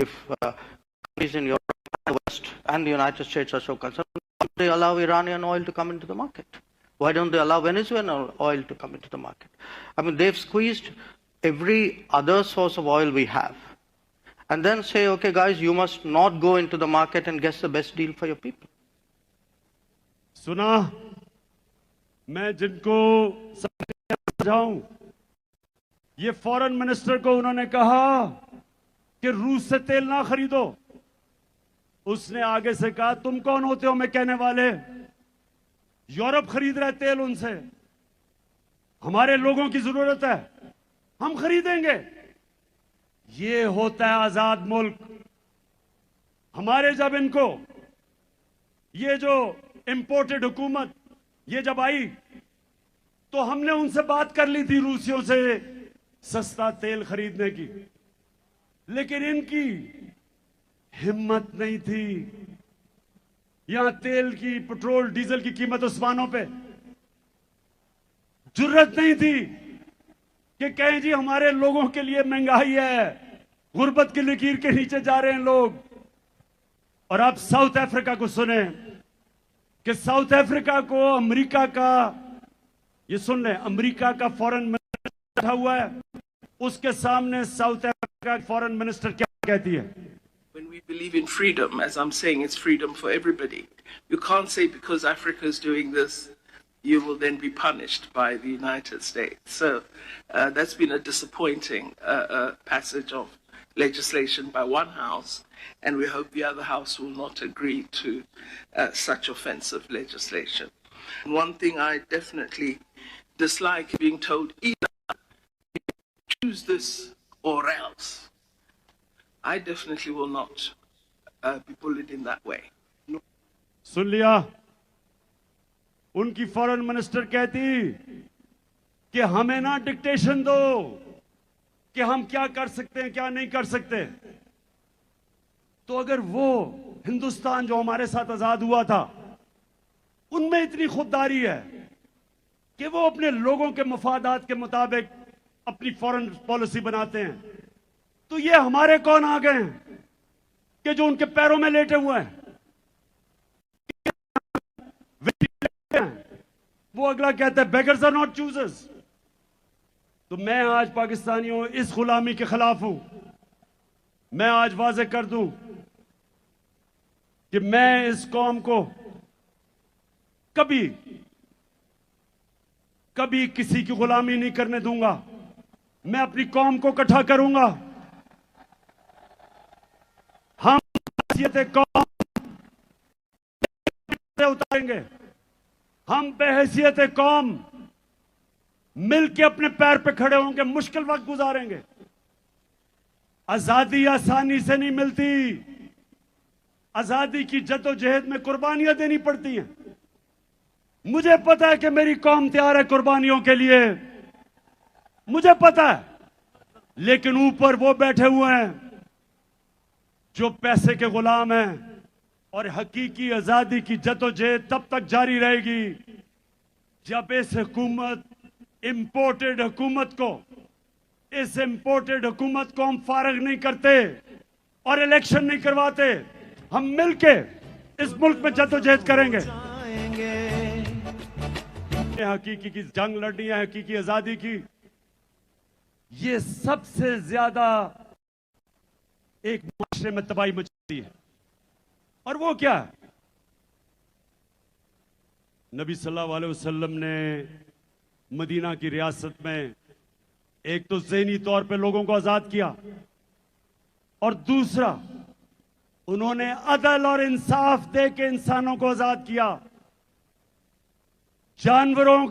If countries in Europe, the West, and the United States are so concerned, why don't they allow Iranian oil to come into the market? Why don't they allow Venezuelan oil to come into the market? I mean, they've squeezed every other source of oil we have. And then say, okay, guys, you must not go into the market and get the best deal for your people. सुना, मैं जिनको समझाऊं, ये foreign minister को उन्होंने कहा कि रूस से तेल ना खरीदो। उसने आगे से कहा, तुम कौन होते हो मैं कहने वाले? यूरोप खरीद रहे तेल उनसे। हमारे लोगों की जरूरत है, हम खरीदेंगे। ये होता है आजाद मुल्क। हमारे जब इनको ये जो इंपोर्टेड हुकूमत ये जब आई, तो हमने उनसे बात कर ली थी रूसियों से सस्ता तेल खरीदने की, लेकिन इनकी हिम्मत नहीं थी। यहां तेल की, पेट्रोल डीजल की कीमत आसमानों पे, जुर्रत नहीं थी कि कहें जी हमारे लोगों के लिए महंगाई है, गुर्बत की लकीर के नीचे जा रहे हैं लोग। और आप साउथ अफ्रीका को सुने कि साउथ अफ्रीका को अमेरिका का, ये सुन लें, अमेरिका का फॉरेन मिनिस्टर बैठा हुआ है, उसके सामने साउथ अफ्रीका फॉरेन मिनिस्टर क्या कहती है? When we believe in freedom, as I'm saying, it's freedom for everybody. You can't say because Africa is doing this, you will then be punished by the United States. So that's been a disappointing passage of legislation by one house, and we hope the other house will not agree to such offensive legislation. And one thing I definitely dislike being told either choose this or else. I definitely will not be bullied in that way. No. सुन लिया, उनकी foreign minister कहती कि हमें ना dictation दो कि हम क्या कर सकते हैं क्या नहीं कर सकते। तो अगर वो हिंदुस्तान जो हमारे साथ आजाद हुआ था, उनमें इतनी खुददारी है कि वो अपने लोगों के मफादात के मुताबिक अपनी फॉरेन पॉलिसी बनाते हैं, तो ये हमारे कौन आ गए हैं कि जो उनके पैरों में लेटे हुए हैं? वो अगला कहता है बेगर्स आर नॉट चूजर्स। तो मैं आज पाकिस्तानियों इस गुलामी के खिलाफ हूं। मैं आज वाज़ेह कर दूं कि मैं इस कौम को कभी कभी किसी की गुलामी नहीं करने दूंगा। मैं अपनी कौम को इकट्ठा करूंगा। हम हैसियत कौम से उतारेंगे। हम बेहैसियत कौम मिलके अपने पैर पे खड़े होंगे, मुश्किल वक्त गुजारेंगे। आजादी आसानी से नहीं मिलती। आजादी की जद्दोजहद में कुर्बानियां देनी पड़ती हैं। मुझे पता है कि मेरी कौम तैयार है कुर्बानियों के लिए, मुझे पता है। लेकिन ऊपर वो बैठे हुए हैं जो पैसे के गुलाम हैं। और हकीकी आजादी की जद्दोजहद तब तक जारी रहेगी जब इस हुकूमत, इंपोर्टेड हुकूमत को, इस इंपोर्टेड हुकूमत को हम फारग नहीं करते और इलेक्शन नहीं करवाते। हम मिलके इस मुल्क में जद्दोजहद करेंगे। हकीकी की जंग लड़नी है, हकीकी आजादी की। ये सबसे ज्यादा एक माशरे में तबाही मचाती है। और वो क्या है? नबी सल्लल्लाहु अलैहि वसल्लम ने मदीना की रियासत में एक तो ज़हनी तौर पे लोगों को आजाद किया और दूसरा उन्होंने अदल और इंसाफ दे के इंसानों को आजाद किया। जानवरों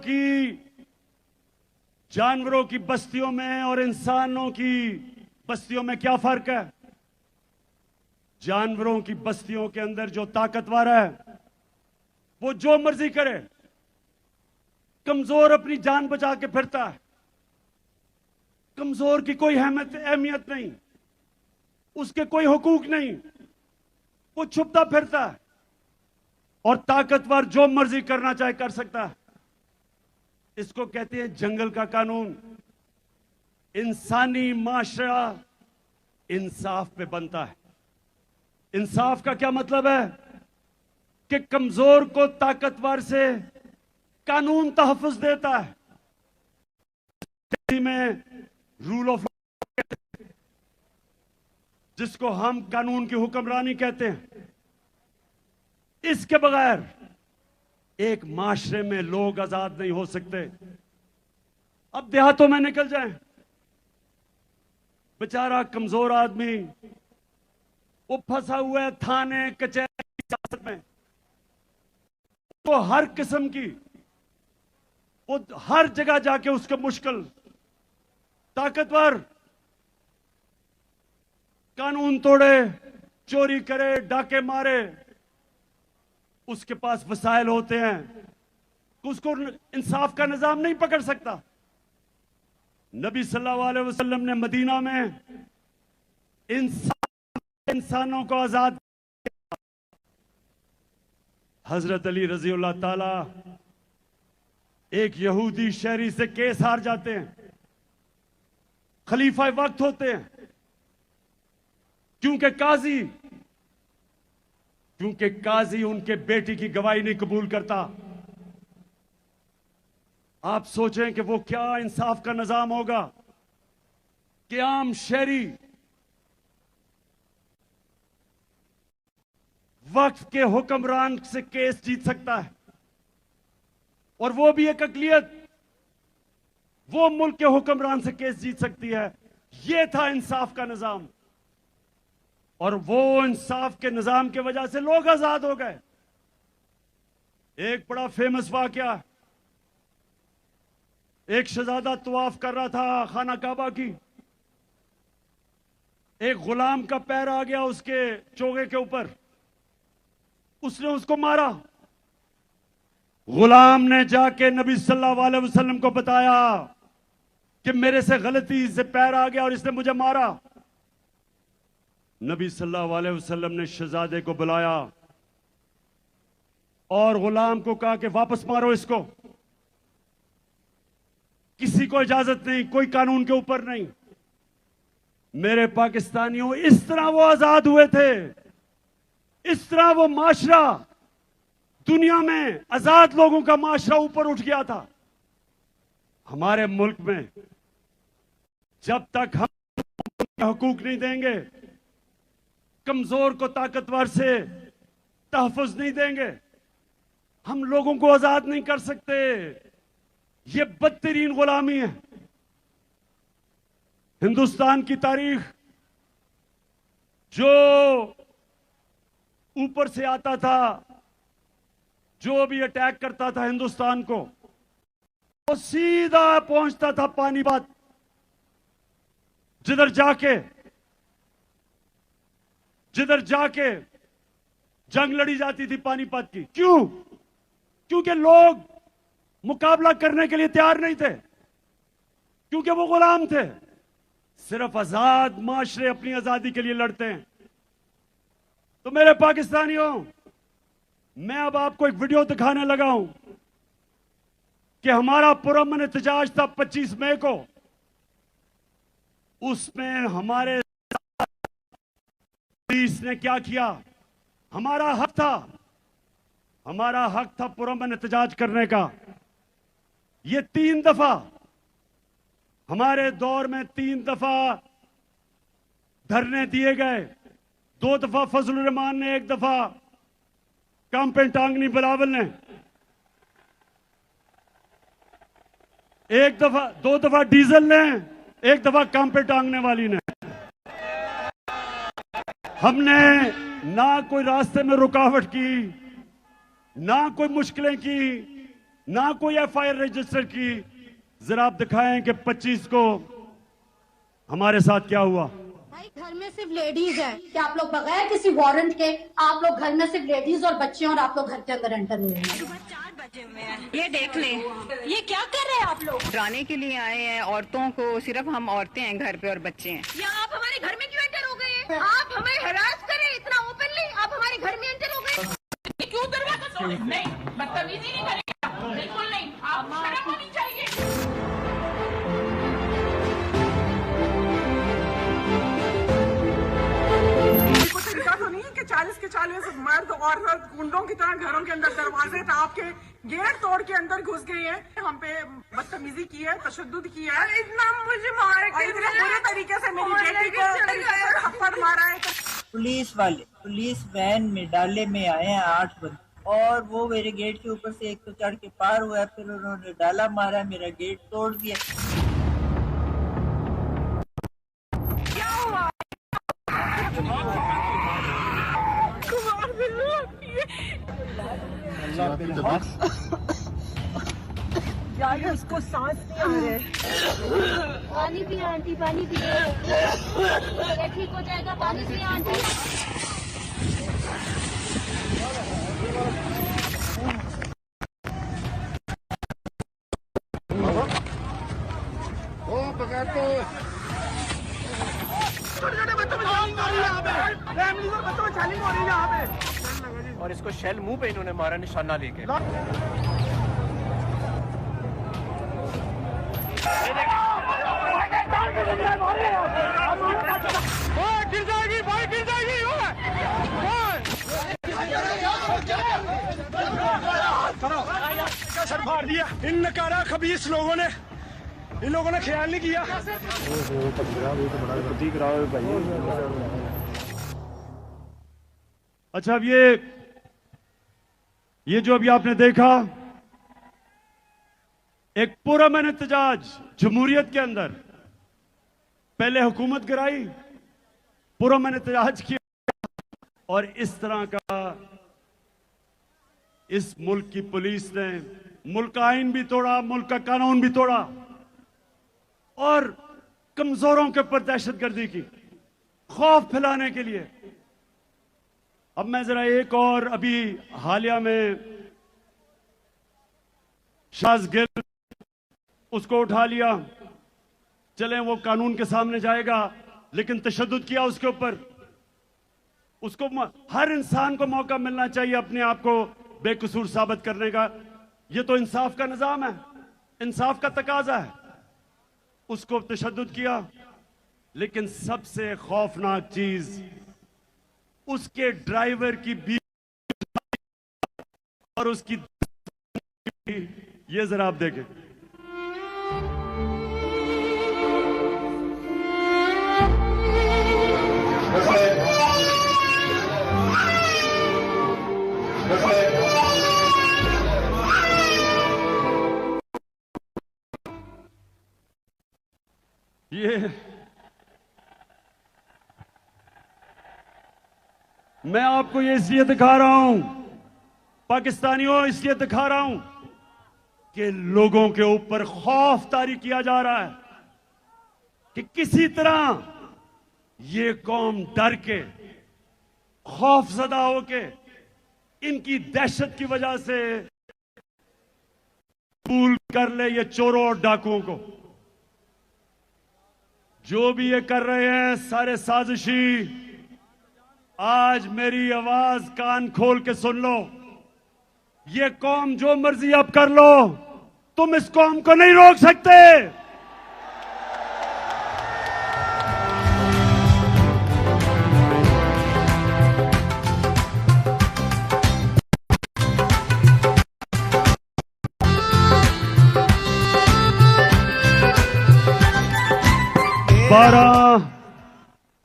की बस्तियों में और इंसानों की बस्तियों में क्या फर्क है? जानवरों की बस्तियों के अंदर जो ताकतवर है वो जो मर्जी करे, कमजोर अपनी जान बचा के फिरता है। कमजोर की कोई अहमियत नहीं, उसके कोई हुकूक नहीं, वो छुपता फिरता है। और ताकतवर जो मर्जी करना चाहे कर सकता है। इसको कहते हैं जंगल का कानून। इंसानी माशरा इंसाफ पे बनता है। इंसाफ का क्या मतलब है? कि कमजोर को ताकतवर से कानून तहफ़्फ़ुज़ देता है। में रूल ऑफ लॉ, जिसको हम कानून की हुक्मरानी कहते हैं, इसके बगैर एक माशरे में लोग आजाद नहीं हो सकते। अब देहातों में निकल जाएं, बेचारा कमजोर आदमी वो फंसा हुआ है थाने कचहरी सियासत में। तो हर किस्म की, वो हर जगह जाके उसको मुश्किल। ताकतवर कानून तोड़े, चोरी करे, डाके मारे, उसके पास वसाइल होते हैं, उसको इंसाफ का निजाम नहीं पकड़ सकता। नबी सल्लल्लाहु अलैहि वसल्लम ने मदीना में इंसानों को आजाद किया। हजरत अली रजी अल्लाह ताला एक यहूदी शहरी से केस हार जाते हैं, खलीफा वक्त होते हैं, क्योंकि काजी उनके बेटी की गवाही नहीं कबूल करता। आप सोचें कि वो क्या इंसाफ का निजाम होगा कि आम शहरी वक्फ के हुक्मरान से केस जीत सकता है, और वो भी एक अकलियत, वो मुल्क के हुक्मरान से केस जीत सकती है। ये था इंसाफ का निजाम, और वो इंसाफ के निजाम की वजह से लोग आजाद हो गए। एक बड़ा फेमस वाकया, एक शहजादा तवाफ कर रहा था खाना काबा की, एक गुलाम का पैर आ गया उसके चोगे के ऊपर, उसने उसको मारा। गुलाम ने जाके नबी सल्लल्लाहु अलैहि वसल्लम को बताया कि मेरे से गलती से पैर आ गया और इसने मुझे मारा। नबी सल्लल्लाहु अलैहि वसल्लम ने शहजादे को बुलाया और गुलाम को कहा कि वापस मारो इसको। किसी को इजाजत नहीं, कोई कानून के ऊपर नहीं। मेरे पाकिस्तानियों, इस तरह वो आजाद हुए थे, इस तरह वो माशरा दुनिया में आजाद लोगों का माशरा ऊपर उठ गया था। हमारे मुल्क में जब तक हम हकूक नहीं देंगे, कमजोर को ताकतवर से तहफ़्फ़ुज़ नहीं देंगे, हम लोगों को आजाद नहीं कर सकते। ये बदतरीन गुलामी है। हिंदुस्तान की तारीख, जो ऊपर से आता था, जो भी अटैक करता था हिंदुस्तान को, वो सीधा पहुंचता था पानीपत, जिधर जाके जंग लड़ी जाती थी पानीपत की। क्यों? क्योंकि लोग मुकाबला करने के लिए तैयार नहीं थे, क्योंकि वो गुलाम थे। सिर्फ आजाद माशरे अपनी आजादी के लिए लड़ते हैं। तो मेरे पाकिस्तानियों, मैं अब आपको एक वीडियो दिखाने लगा हूं कि हमारा पुरअमन एहतजाज था 25 मई को। उसमें हमारे पुलिस ने क्या किया? हमारा हक था पुरअमन एहतजाज करने का। ये 3 दफा हमारे दौर में 3 दफा धरने दिए गए। 2 दफा फजलुर रहमान ने, 1 दफा कामपेन टांगनी बिलावल ने, 2 दफा डीजल ने, 1 दफा कामपेन टांगने वाली ने। हमने ना कोई रास्ते में रुकावट की, ना कोई मुश्किलें की, ना कोई एफआईआर रजिस्टर की। जरा आप दिखाएं कि 25 को हमारे साथ क्या हुआ। भाई, घर में सिर्फ लेडीज हैं कि आप लोग बगैर किसी वारंट के आप लोग घर में सिर्फ लेडीज और बच्चे, और आप लोग घर के अंदर एंटर हुए हैं। सुबह 4 बजे हुए हैं। ये देख लें, ये क्या कर रहे हैं आप लोग? डराने के लिए आए हैं औरतों को। सिर्फ हम औरतें हैं घर पे और बच्चे हैं। या आप हमारे घर में क्यों एंटर हो गए हैं? आप हमें हरास करें इतना ओपनली, आप हमारे घर में एंटर हो गए। क्यों दरवाजा तोड़े? नहीं, बदतमीजी नहीं करेगा, बिल्कुल नहीं। आप शर्म होनी चाहिए। तो नहीं कि 40 के 40 मर्द और गुंडों की तरह घरों के अंदर दरवाजे टाप के गेट तोड़ के अंदर घुस गए हैं। हम पे बदतमीजी की है, तशद्दुद किया है, इतना मुझे मार के इतने बुरे तरीके से मेरी बेटी को थप्पड़ मारा है। पुलिस वैन में डाले में आए हैं 8 बंदे, और वो मेरे गेट के ऊपर से एक तो चढ़ के पार हुआ, फिर उन्होंने डाला मारा, मेरा गेट तोड़ दिया। क्या हुआ? यार उसको सांस नहीं आ रहे। पानी पिए आंटी, पानी पिए, ठीक हो जाएगा। पानी पिए आंटी। बगैर तो छोटे-छोटे बच्चों में जान हो रही है यहाँ पे, फैमिली और बच्चों में चैलेंज हो रही है यहाँ पे। और इसको शेल मुंह पे इन्होंने मारा, निशाना लेके। गिर जाएगी भाई, गिर जाएगी। सर फाड़ दिया इन नकारा खबीस लोगों ने, इन लोगों ने ख्याल नहीं किया। अच्छा, अब ये जो अभी आपने देखा, एक पुरअमन एहतजाज जमहूरियत के अंदर, पहले हुकूमत गिराई, पुरअमन एहतजाज किया, और इस तरह का इस मुल्क की पुलिस ने मुल्क का आइन भी तोड़ा, मुल्क का कानून भी तोड़ा, और कमजोरों के ऊपर दहशतगर्दी की, खौफ फैलाने के लिए। अब मैं जरा एक और, अभी हालिया में शाज गिल, उसको उठा लिया, चले वो कानून के सामने जाएगा, लेकिन तशद्दुद किया उसके ऊपर। उसको हर इंसान को मौका मिलना चाहिए अपने आप को बेकसूर साबित करने का। ये तो इंसाफ का निजाम है, इंसाफ का तकाजा है। उसको तशद्दुद किया, लेकिन सबसे खौफनाक चीज उसके ड्राइवर की बीवी और उसकी ये जरा आप देखें। ये मैं आपको ये इसलिए दिखा रहा हूं, पाकिस्तानियों, इसलिए दिखा रहा हूं कि लोगों के ऊपर खौफ तारी किया जा रहा है कि किसी तरह ये कौम डर के, खौफजदा होके, इनकी दहशत की वजह से कबूल कर ले ये चोरों और डाकुओं को। जो भी ये कर रहे हैं सारे साजिशी, आज मेरी आवाज कान खोल के सुन लो। ये कौम जो मर्जी अब कर लो, तुम इस कौम को नहीं रोक सकते।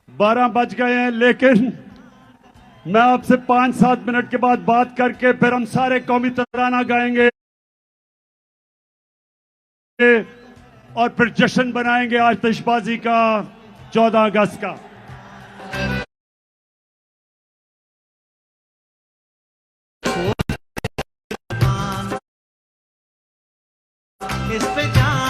बारह बज गए हैं, लेकिन मैं आपसे 5-7 मिनट के बाद बात करके फिर हम सारे कौमी तराना गाएंगे और फिर जश्न बनाएंगे आतिशबाजी का 14 अगस्त का। इस पे जान